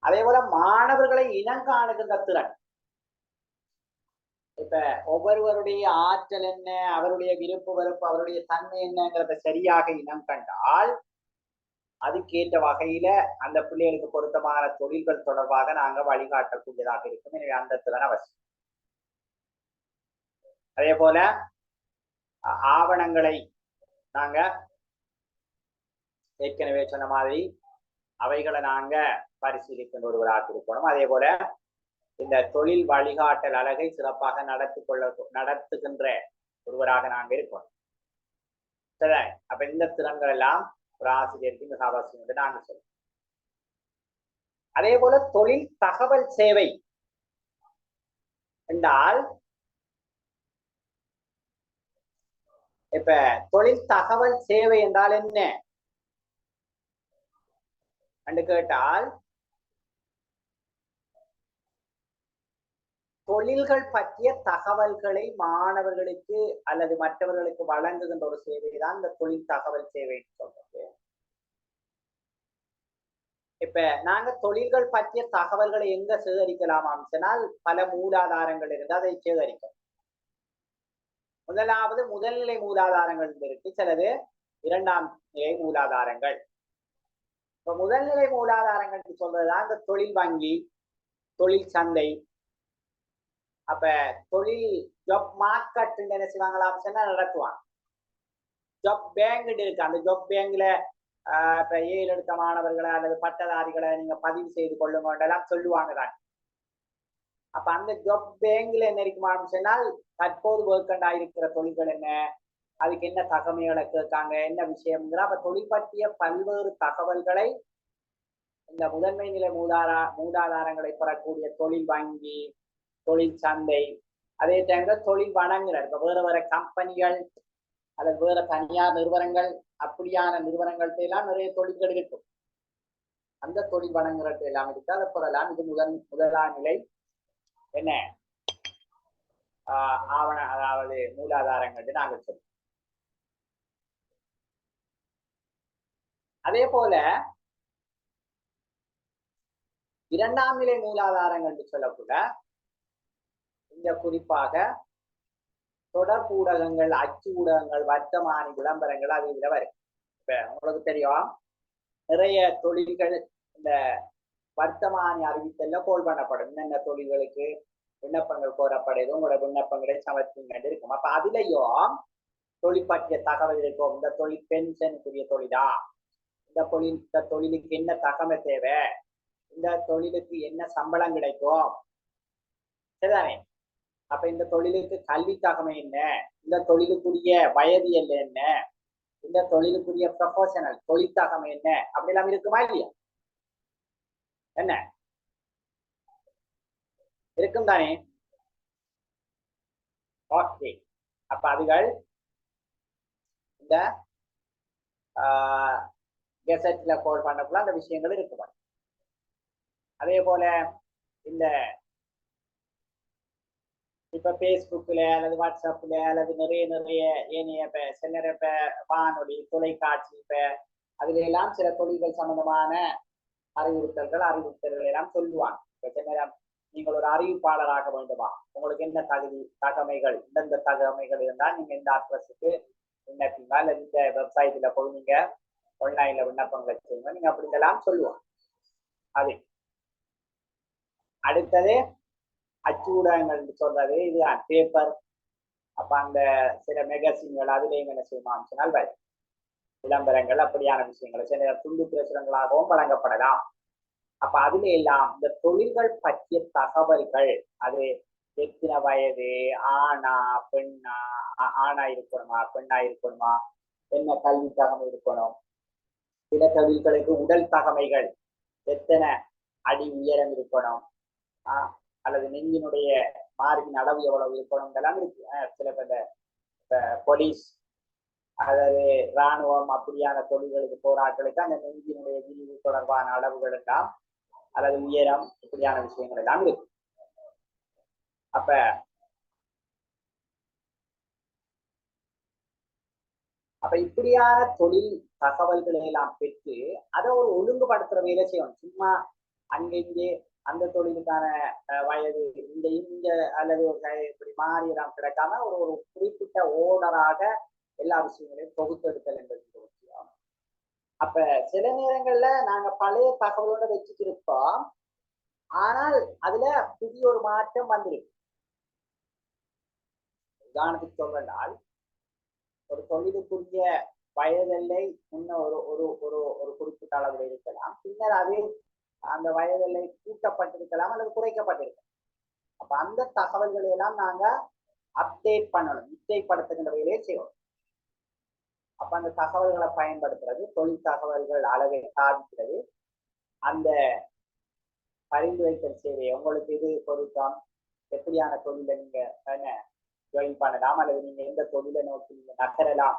அதே போல மாணவர்களை இனங்காணுகின்ற திறன். இப்ப ஒவ்வொருவருடைய ஆற்றல் என்ன, அவருடைய விருப்பு வெறுப்பு, அவருடைய தன்மை என்னங்கிறத சரியாக இனம் கண்டால் அதுக்கேற்ற வகையில அந்த பிள்ளைகளுக்கு பொருத்தமான தொழில்கள் தொடர்பாக நாங்க வழிகாட்டக்கூடியதாக இருக்கும். எனவே அந்த திறன் அவசியம். அதே போல ஆவணங்களை நாங்க ஏற்கனவே சொன்ன மாதிரி அவைகளை நாங்க பரிசீலிக்கின்ற ஒருவராக இருக்கணும். அதே போல இந்த தொழில் வழிகாட்டல் அழகை சிறப்பாக நடத்துகின்ற ஒருவராக நாங்க இருக்கோம். சரி, அப்ப இந்த திறன்கள் எல்லாம் ஒரு ஆசிரியருக்கு மிக அவசியம் என்று நாங்க சொல்றோம். அதே போல தொழில் தகவல் சேவை என்றால், இப்ப தொழில் தகவல் சேவை என்றால் என்ன என்று கேட்டால், தொழில்கள் பற்றிய தகவல்களை மாணவர்களுக்கு அல்லது மற்றவர்களுக்கு வழங்குகின்ற ஒரு சேவை தான் இந்த தொழில் தகவல் சேவை சொல்றது. இப்ப நாங்க தொழில்கள் பற்றிய தகவல்களை எங்க சேகரிக்கலாமாம் சொன்னால், பல மூலாதாரங்கள் இருந்து அதை சேகரிக்கும். முதலாவது முதல்நிலை மூலாதாரங்கள் இருக்கு, சிலது இரண்டாம் நிலை மூலாதாரங்கள். இப்ப முதல்நிலை மூலாதாரங்கள் சொல்றதுதான் இந்த தொழில் வங்கி, தொழில் சந்தை. அப்ப தொழில் ஜாப் மார்க்கெட் என்ன செய்வாங்களாம் சொன்னா நடத்துவாங்க. ஜாப் பேங்க் இருக்கு, அந்த ஜாப் பேங்க்ல இப்ப 7 எடுத்த மாணவர்களை அல்லது பட்டதாரிகளை நீங்க பதிவு செய்து கொள்ளுங்கலாம் சொல்லுவாங்க தான். அப்ப அந்த ஜாப் பேங்க்ல என்ன இருக்குமான்னு சொன்னால், தற்போது வேக்கண்டா இருக்கிற தொழில்கள் என்ன, அதுக்கு என்ன தகமைகளை கேட்காங்க, என்ன விஷயம்ங்கிற அப்ப தொழில் பற்றிய பல்வேறு தகவல்களை இந்த முதன்மை நிலை மூலாதாரங்களை பெறக்கூடிய தொழில் வங்கி, தொழில் சந்தை, அதே டைம்ல தொழில் வழங்குனர், இப்ப வேற வேற கம்பெனிகள் அல்லது வேற தனியார் நிறுவனங்கள், அப்படியான நிறுவனங்கள்ட்ட எல்லாம் நிறைய தொழில்கள் இருக்கும். அந்த தொழில் வழங்குறது எல்லாம் இருக்கு. அதை பெறலாம். இது முதலாம் நிலை என்ன ஆவண, அதாவது மூலாதாரங்கள் நாங்கள் சொல்றோம். அதே போல இரண்டாம் நிலை மூலாதாரங்கள் என்று சொல்லக்கூட இந்த குறிப்பாக தொடர்பு ஊடகங்கள், அச்சு ஊடகங்கள், வர்த்தமானி விளம்பரங்கள் அது இதுல வரும். இப்ப உங்களுக்கு தெரியும், நிறைய தொழில்கள் இந்த வர்த்தமானி அறிவித்தல்ல கோல் பண்ணப்படும். என்னென்ன தொழில்களுக்கு விண்ணப்பங்கள் கோரப்படுது, உங்களோட விண்ணப்பங்களை சமர்ப்பிங்க இருக்கும். அப்ப அதுலயும் தொழில் பற்றிய தகவல் இருக்கும். இந்த தொழில் பென்ஷனுக்குரிய தொழிலா, இந்த தொழிலுக்கு என்ன தகமை தேவை, இந்த தொழிலுக்கு என்ன சம்பளம் கிடைக்கும், சரிதானே? அப்ப இந்த தொழிலுக்கு கல்வி தகமை என்ன, இந்த தொழிலுக்குரிய வயது என்ன, இந்த தொழிலுக்குரிய ப்ரொஃபஷனல் தொழிற்தகமை என்ன, அப்படி எல்லாம் இருக்குமா இல்லையா? என்ன இருக்கும் தானே? ஓகே. அப்ப அதுகள் இந்த கெசட்ல கோல் பண்ணக்குள்ள அந்த விஷயங்கள் இருக்குமா? அதே போல இந்த இப்ப பேஸ்புக்ல அல்லது வாட்ஸ்அப்ல அல்லது நிறைய ஏனைய சிலர் வானொலி, தொலைக்காட்சி, அதுல எல்லாம் சில தொழில்கள் சம்பந்தமான அறிவுறுத்தல்கள் எல்லாம் சொல்லுவாங்க. சில நேரம் நீங்கள் ஒரு அறிவிப்பாளராக வேண்டுமா, உங்களுக்கு என்ன தகமைகள், இந்தந்த தகமைகள் இருந்தால் நீங்க இந்த அட்ரஸுக்கு விண்ணப்பிங்க, அல்ல இந்த வெப்சைட்ல போய் நீங்க ஆன்லைன்ல விண்ணப்பங்களை செய்யுங்க, நீங்க அப்படி எல்லாம் சொல்லுவாங்க. அது அடுத்தது அச்சு ஊடகங்கள் சொல்றது இது பேப்பர். அப்ப அந்த சில மெகசின்கள் அதுலேயும் என்ன செய்யணும் சொன்னால் வரும் விளம்பரங்கள், அப்படியான விஷயங்கள் சில துண்டு பிரசுரங்களாகவும் வழங்கப்படலாம். அப்ப அதுல எல்லாம் இந்த தொழில்கள் பற்றிய தகவல்கள், அது எத்தனை வயது, ஆணா பெண்ணா, ஆணா இருக்கணுமா பெண்ணா இருக்கணுமா, என்ன கல்வி தகமை இருக்கணும், சில தொழில்களுக்கு உடல் தகமைகள், எத்தனை அடி உயரம் இருக்கணும், அல்லது நெஞ்சினுடைய மார்பின் அளவு எவ்வளவு இருக்கணும், இதெல்லாம் இருக்கு. சில போலீஸ் அதாவது இராணுவம் அப்படியான தொழில்களுக்கு போராட்டங்களுக்கு அந்த நெஞ்சினுடைய விரிவு தொடர்பான அளவுகள் எல்லாம் அல்லது உயரம் இப்படியான விஷயங்கள் எல்லாம் இருக்கு. அப்ப இப்படியான தொழில் தகவல்களை எல்லாம் பெற்று அதை ஒரு ஒழுங்குபடுத்துற வேலை செய்யணும். சும்மா அங்கே அந்த தொழிலுக்கான வயது இந்த அல்லது இப்படி மாறி எல்லாம் கிடைக்காம ஒரு குறிப்பிட்ட ஓனராக எல்லா விஷயங்களையும் தொகுத்தெடுத்தல் என்பது முக்கியம். அப்ப சில நேரங்கள்ல நாங்க பழைய தகவலோட வச்சுட்டு இருப்போம், ஆனால் அதுல புதிய ஒரு மாற்றம் வந்திருக்கு. உதாரணத்துக்கு சொல்றால், ஒரு தொழிலுக்குரிய வயதெல்லை முன்ன ஒரு ஒரு குறிப்பிட்ட அளவில் இருக்கலாம், பின்னர் அது அந்த வயதெல்லை கூட்டப்பட்டிருக்கலாம் அல்லது குறைக்கப்பட்டிருக்கலாம். அப்ப அந்த தகவல்களை எல்லாம் நாங்க அப்டேட் பண்ணணும், நிச்சயப்படுத்துகின்ற வேலையை செய்யணும். அப்ப அந்த தகவல்களை பயன்படுத்துறது, தொழில் தகவல்கள் அளவை சாதிக்கிறது, அந்த பரிந்துரைத்தல் சேவை உங்களுக்கு இது பொருத்தம், எப்படியான தொழிலை நீங்க ஜாயின் பண்ணலாம் அல்லது நீங்க எந்த தொழிலை நோக்கி நீங்க நகரலாம்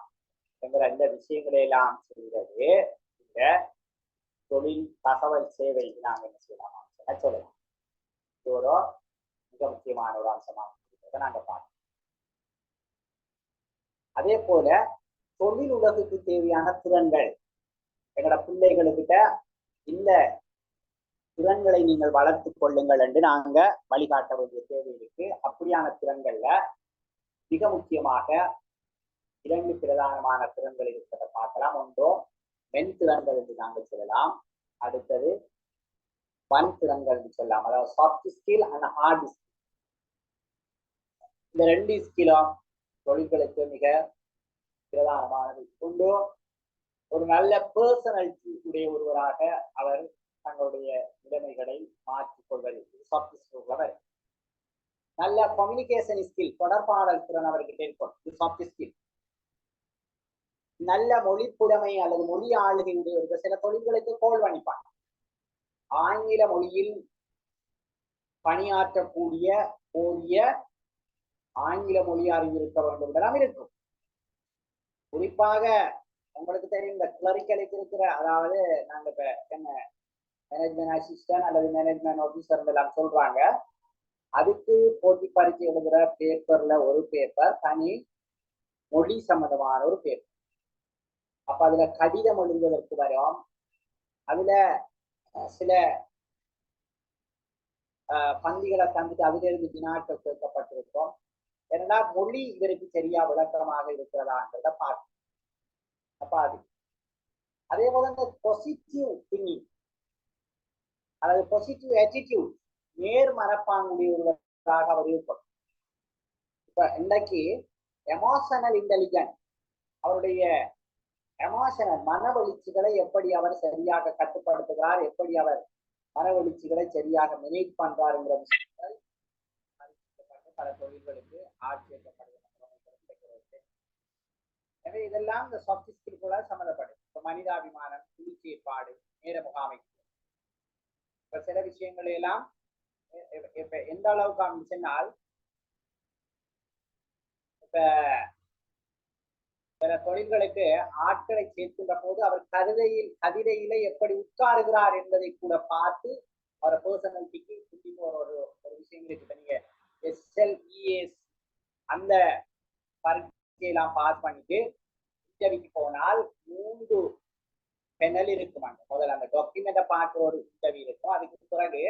என்கிற இந்த விஷயங்களை எல்லாம் செய்கிறது இந்த தொழில் தகவல் சேவை. நாங்க என்ன செய்யலாம் சொல்லலாம். இது ஒரு மிக முக்கியமான ஒரு அம்சமாக நாங்க பார்க்கணும். அதே போல தொழில் உலகுக்கு தேவையான திறன்கள், எங்களோட பிள்ளைகளுக்கிட்ட இந்த திறன்களை நீங்கள் வளர்த்து கொள்ளுங்கள் என்று நாங்க வழிகாட்ட வேண்டிய தேவை இருக்கு. அப்படியான திறன்கள்ல மிக முக்கியமாக 2 பிரதானமான திறன்கள் இருக்கிறத பார்க்கலாம். ஒன்றோ மென் திறன்கள் என்று நாங்கள் சொல்லலாம், அடுத்தது வன் திறன்கள் என்று சொல்லலாம், அதாவது soft skill and hard skill. இந்த 2 ஸ்கிலும் தொழில்களுக்கு மிக பிரதானமானது. ஒன்றோ ஒரு நல்ல பர்சனாலிட்டி உடைய ஒருவராக அவர் தங்களுடைய நிலைமைகளை மாற்றிக் கொள்வது சாஃப்ட் ஸ்கில். நல்ல கம்யூனிகேஷன் ஸ்கில், தொடர்பாடல் திறன் அவர்கிட்ட இருக்கும், இது சாஃப்ட் ஸ்கில். நல்ல மொழி புலமை அல்லது மொழி ஆளுகை உடையவர்கள் சில தொழில்களுக்கு கோல் வணிப்பாங்க. ஆங்கில மொழியில் பணியாற்றக்கூடிய போதிய ஆங்கில மொழி அறிவு இருக்க வேண்டும் என்றெல்லாம் இருக்கும். குறிப்பாக உங்களுக்கு தெரியும் இந்த கிளரிக்கலுக்கு இருக்கிற, அதாவது நாங்க இப்ப என்ன மேனேஜ்மெண்ட் அசிஸ்டன்ட் அல்லது மேனேஜ்மெண்ட் ஆபீசர் எல்லாம் சொல்றாங்க, அதுக்கு போட்டி பரீட்சை எழுதுற பேப்பர்ல ஒரு பேப்பர் தனி மொழி சம்பந்தமான ஒரு பேப்பர். அப்ப அதுல கடிதம் எழுதுவதற்கு வரும், அதுல சில பந்திகளை தந்துட்டு அதுல இருந்து வினாக்கள் கேட்கப்பட்டிருக்கும். ஏன்னா மொழி இதற்கு சரியா விளக்கமாக இருக்கிறதான்றத பார்க்கணும். அப்ப அது அதே போல இந்த பாசிட்டிவ் திங்கிங் அல்லது பாசிட்டிவ் ஆட்டிடியூட் நேர் மனப்பாங்குடையவர்களாக அவர் இருப்பார். இப்ப இன்னைக்கு எமோஷனல் இன்டெலிஜென்ஸ், அவருடைய எமோஷனல் மனவெளிச்சிகளை எப்படி அவர் சரியாக கட்டுப்படுத்துகிறார், எப்படி அவர் மனவெளிச்சிகளை சரியாக மேனேஜ் பண்றாருங்கிற விஷயங்கள் பல தொழில்களுக்கு ஆட்சேர்க்கப்படுகிறது. எனவே இதெல்லாம் இந்த சாஃப்ட் ஸ்கில் கூட சம்மந்தப்படும். இப்ப மனிதாபிமானம், குளிச்சேற்பாடு, நேர முகாமைத்துவம், இப்ப சில விஷயங்கள் எல்லாம் இப்ப எந்த அளவுக்கு சொன்னால், இப்ப சில தொழில்களுக்கு ஆட்களை சேர்க்கின்ற போது அவர் கதிரையில எப்படி உட்காருகிறார் என்பதை கூட பார்த்து அவரை பர்சனாலிட்டிக்கு சுற்றி போற ஒரு விஷயம் இருக்கு. நீங்க SLES அந்த பரீட்சையெல்லாம் பாஸ் பண்ணிட்டு இன்டர்வியூக்கு போனால் 3 பெனல் இருக்குமாங்க. முதல்ல அந்த டாக்குமெண்ட்டை பார்க்க ஒரு இன்டர்வியூ இருக்கும். அதுக்கு பிறகு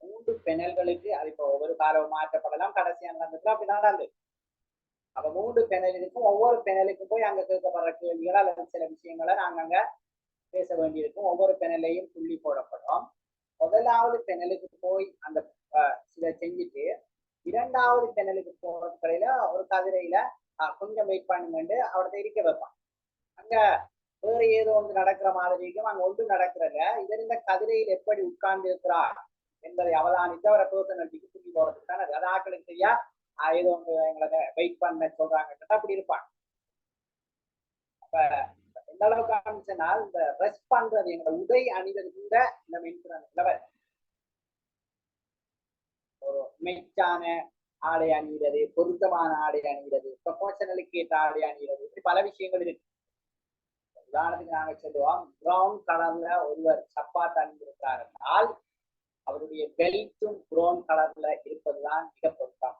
3 பெனல்களுக்கு, அது இப்போ ஒவ்வொரு காலம் மாற்றப்படலாம், கடைசியாக நடந்துட்டு அப்படிதான் நடந்தது. அப்ப 3 பெனல் இருக்கும். ஒவ்வொரு பெனலுக்கும் போய் அங்க கேட்கப்படுற கேள்விகள் அல்லது சில விஷயங்களை நாங்க அங்க பேச வேண்டியிருக்கும். ஒவ்வொரு பெனலையும் புள்ளி போடப்படும். முதலாவது பெனலுக்கு போய் அந்த சில செஞ்சுட்டு 2வது பெனலுக்கு போறது கடையில ஒரு கதிரையில கொஞ்சம் வெயிட் பண்ணுங்கன்னு அவர்கிட்ட இருக்க வைப்பான். அங்க வேற ஏதோ ஒன்று நடக்கிற மாதிரி இருக்கும். அங்க ஒன்று நடக்கிறத இவர் இந்த கதிரையில் எப்படி உட்கார்ந்து இருக்கிறார் என்பதை அவதானித்து அவரை பர்சனாலிட்டிக்கு புள்ளி போறதுக்கு தான் அது ஆக்களுக்கு சரியா ஏதோ ஒன்று எங்களை வெயிட் பண்ண சொல்றாங்க அப்படி இருப்பாங்க. அப்ப எந்த அளவுக்கு ஆரம்பிச்சனால் இந்த ரெஸ்ட் பண்றது எங்களை உடை அணிவது கூட இந்த மென்சுரன்ஸ்ல ஒரு மெச்சான ஆடை அணிகிறது, பொருத்தமான ஆடை அணிகிறது, ப்ரொபோஷனலுக்கு ஏற்ற ஆடை அணிகிறது, இப்படி பல விஷயங்கள் இருக்கு. உதாரணத்துக்கு நாங்க சொல்லுவோம், ப்ரௌன் கலர்ல ஒருவர் சப்பாத்து அணிந்திருக்கிறார் என்றால் அவருடைய பெல்ட்டும் ப்ரௌன் கலர்ல இருப்பதுதான் மிக பொருத்தம்.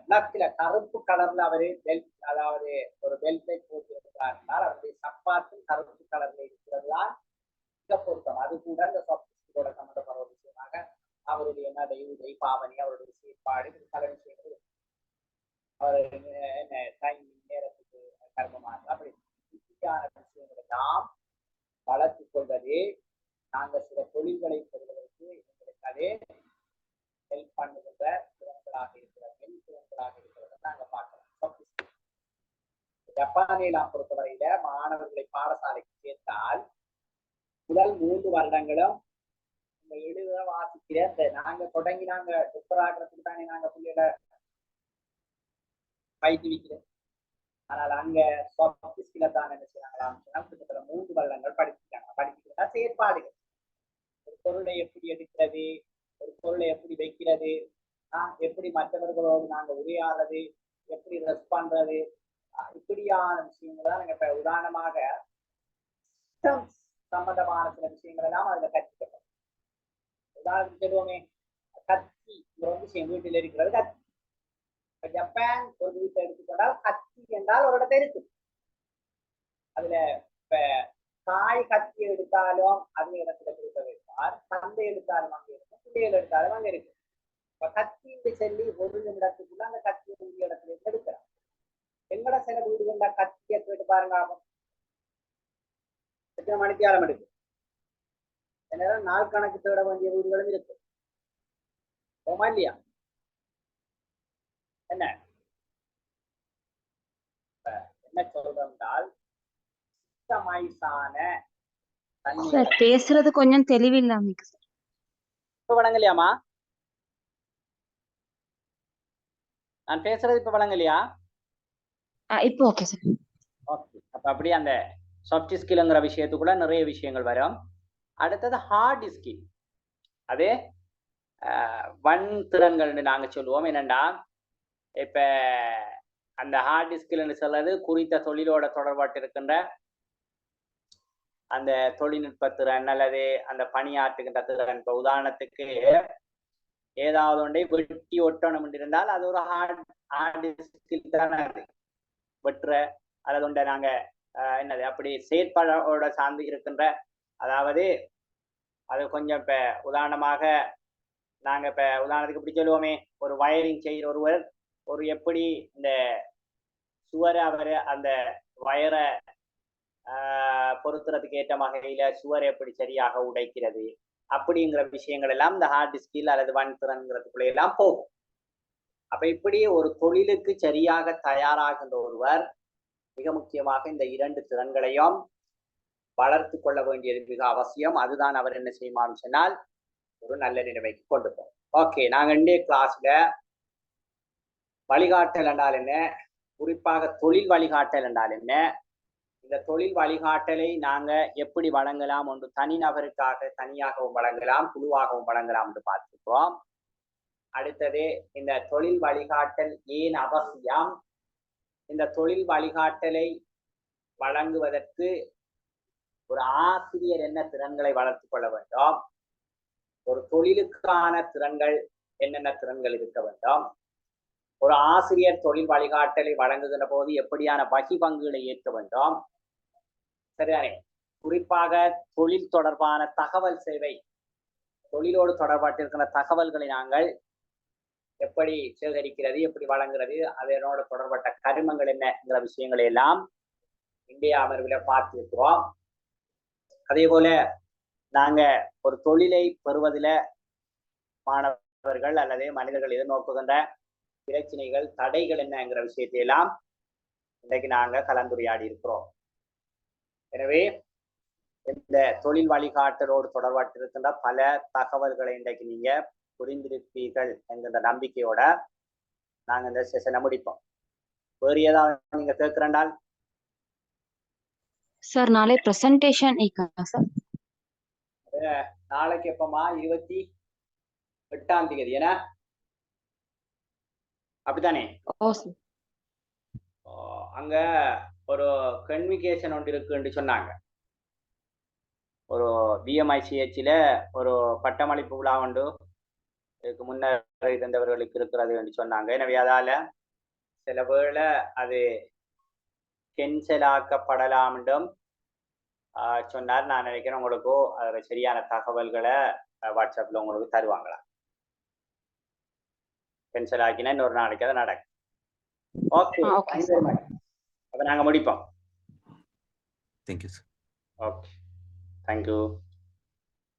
பிளாக்ல கருப்பு கலர்ல அவரு பெல்ட், அதாவது ஒரு பெல்ட்டை போட்டு இருக்கிறார் என்றால் அவருடைய சப்பாத்தும் கருப்பு கலர்ல இருக்கிறதுதான் மிக பொருத்தம். அது கூட இந்த சாஃப்ட்வேரோட சம்பந்தப்பட்ட ஒரு விஷயமாக அவருடைய நடை, உடை, பாவனை, அவருடைய செயற்பாடு, பல விஷயங்கள் அவர் நேரத்துக்கு கர்மமாக அப்படி விஷயங்களை நாம் வளர்த்துக் கொள்வதே நாங்கள் சில தொழில்களை பெறுவதற்கு எங்களுக்கு அதே ஹெல்ப் பண்ணுகின்ற திறன்களாக இருக்கிறது, மென்திறன்களாக இருக்கிறது நாங்க பார்க்கலாம். ஜப்பானில் நாம் பொறுத்தவரையில மாணவர்களை பாடசாலைக்கு சேர்த்தால் முதல் 3 வருடங்களும் இந்த எழுத வாசிக்கிற இந்த நாங்க தொடங்கி நாங்க டாக்டராகிறதுக்கு தானே நாங்க பிள்ளைகளை பயிற்றுவிக்கிறோம். ஆனால் அங்க சாஃப்ட் ஸ்கில்ல தான் என்ன செய்யறாங்களாம் கிட்டத்தட்ட 3 வருடங்கள் படிக்கிறாங்க. செயற்பாடுகள், ஒரு பொருளை எப்படி எடுக்கிறது, ஒரு பொருளை எப்படி வைக்கிறது, எப்படி மற்றவர்களோடு நாங்க உரையாடுறது, எப்படி ரெஸ்ட் பண்றது, இப்படியான விஷயங்கள் தான் நாங்க இப்ப உதாரணமாக சம்பந்தமான சில விஷயங்கள் எல்லாம் அதுல கற்றுக்கிறோம். உதாரணத்துக்கு சொல்லுவோமே, கத்தி ஒரு விஷயம் வீட்டில் இருக்கிறது கத்தி. ஜப்பான் ஒரு வீட்டை எடுத்துக்கொண்டால் கத்தி என்றால் ஒரு இடத்த இருக்கு. அதுல இப்ப தாய் கத்தி எடுத்தாலும் அதே இடத்துல கொடுக்க வைப்பார், தந்தை எடுத்தாலும் அங்க இருக்கும், பிள்ளைகள் எடுத்தாலும் அங்க இருக்கு. இப்ப கத்தின்னு சொல்லி 1 நிமிடத்துக்குள்ள அந்த கத்தி உரிய இடத்துல இருந்து எடுக்கிறார். எங்கட சில வீடுகள்ல கத்தியை கேட்டு பாருங்க, ஆகும் எத்தனை மணிக்கு ஆரம் எடுக்கும். நேரம் நாள் கணக்கு தேட வேண்டிய வீடுகளும் இருக்கு. ஓமா இல்லையா? என்ன சொல்றால் பேசுறது கொஞ்சம் தெளிவில்லாம இப்ப வழங்கலையாமா? நான் பேசுறது இப்ப வழங்கலையா? இப்போ ஓகே சார். அப்படி அந்த சாஃப்ட் ஸ்கில்ங்கிற விஷயத்துக்குள்ள நிறைய விஷயங்கள் வரும். அடுத்தது ஹார்ட் ஸ்கில், அது வன் திறன்கள்னு நாங்க சொல்லுவோம். என்னன்னா இப்ப அந்த ஹார்ட் ஸ்கில்னு சொல்றது குறித்த தொழிலோட தொடர்பாட்டு இருக்கின்ற அந்த தொழில்நுட்ப திறன் அல்லது அந்த பணியாற்றுகின்ற திறன். இப்ப உதாரணத்துக்கு ஏதாவது ஒன்றை வெட்டி ஒட்டணும் இருந்தால் அது ஒரு ஹார்ட் ஸ்கில் தானே. அது வெட்டுற அல்லது ஒன்றை நாங்க என்னது அப்படி செயற்பாடோட சார்ந்து இருக்கின்ற, அதாவது அது கொஞ்சம் இப்ப உதாரணமாக நாங்க இப்ப உதாரணத்துக்கு இப்படி சொல்லுவோமே, ஒரு வயரிங் செய்கிற ஒருவர் ஒரு எப்படி இந்த சுவரை அவர் அந்த வயரை பொருத்துறதுக்கு ஏற்ற வகையில சுவர் எப்படி சரியாக உடைக்கிறது அப்படிங்கிற விஷயங்கள் எல்லாம் இந்த ஹார்ட் ஸ்கில் அல்லது வன் திறன்கிறதுக்குள்ள எல்லாம் போகும். அப்ப இப்படி ஒரு தொழிலுக்கு சரியாக தயாராகின்ற ஒருவர் மிக முக்கியமாக இந்த 2 திறன்களையும் வளர்த்து கொள்ள வேண்டியது மிக அவசியம். அதுதான் அவர் என்ன செய்யுமான்னு சொன்னால் ஒரு நல்ல நிலைமைக்கு கொண்டு போகும். ஓகே, நாங்க இன்றைய கிளாஸ்ல வழிகாட்டல் என்றால் என்ன, குறிப்பாக தொழில் வழிகாட்டல் என்றால் என்ன, இந்த தொழில் வழிகாட்டலை நாங்க எப்படி வழங்கலாம், ஒன்று தனிநபருக்காக தனியாகவும் வழங்கலாம், குழுவாகவும் வழங்கலாம் என்று பார்த்துக்கிறோம். அடுத்தது இந்த தொழில் வழிகாட்டல் ஏன் அவசியம், இந்த தொழில் வழிகாட்டலை வழங்குவதற்கு ஒரு ஆசிரியர் என்ன திறன்களை வளர்த்து கொள்ள வேண்டும், ஒரு தொழிலுக்கான திறன்கள் என்னென்ன திறன்கள் இருக்க வேண்டும், ஒரு ஆசிரியர் தொழில் வழிகாட்டலை வழங்குகின்ற போது எப்படியான வகி பங்குகளை ஏற்க வேண்டும், சரிதானே. குறிப்பாக தொழில் தொடர்பான தகவல் சேவை, தொழிலோடு தொடர்பாட்டிருக்கிற தகவல்களை நாங்கள் எப்படி சேகரிக்கிறது, எப்படி வழங்குறது, அதனோட தொடர்பட்ட கருமங்கள் என்னங்கிற விஷயங்களை எல்லாம் இந்திய அமர்வுல பார்த்திருக்கிறோம். அதே போல நாங்க ஒரு தொழிலை பெறுவதில் மாணவர்கள் அல்லது மனிதர்கள் எதிர்நோக்குகின்ற பிரச்சனைகள், தடைகள் என்னங்கிற விஷயத்தை எல்லாம் இன்றைக்கு நாங்க கலந்துரையாடி இருக்கிறோம். எனவே இந்த தொழில் வழிகாட்டலோடு தொடர்பாட்டிருக்கின்ற பல தகவல்களை இன்றைக்கு நீங்க புரிந்திருப்பீர்கள் என்கின்ற நம்பிக்கையோட நாங்க இந்த செஷனை முடிப்போம். வேறு ஏதாவது நீங்க கேட்கிறண்டால்? சார் நாளை பிரசன்டேஷன் சார் நாளைக்கு எப்பமா? 28ஆம் தேதி, ஏன்னா அப்படித்தானே? அங்க ஒரு கன்விகேஷன் ஒன்று இருக்குன்னு சொன்னாங்க. ஒரு BMICHல ஒரு பட்டமளிப்பு விழா உண்டு, இதுக்கு முன்னர் இருந்தவர்களுக்கு இருக்கிறது என்று சொன்னாங்க. எனவே அதால சில வேளை அது கேன்சல் ஆக்கப்படலாம் என்றும் சொன்னார். நான் நினைக்கிறேன் உங்களுக்கோ அதில் சரியான தகவல்களை வாட்ஸ்அப்ல உங்களுக்கு தருவாங்களா. கேன்சல் ஆக்கினா இன்னொரு நாளைக்கு அதை நடக்கும். ஓகே, அப்ப நாங்க முடிப்போம். Thank you sir. Okay, thank you.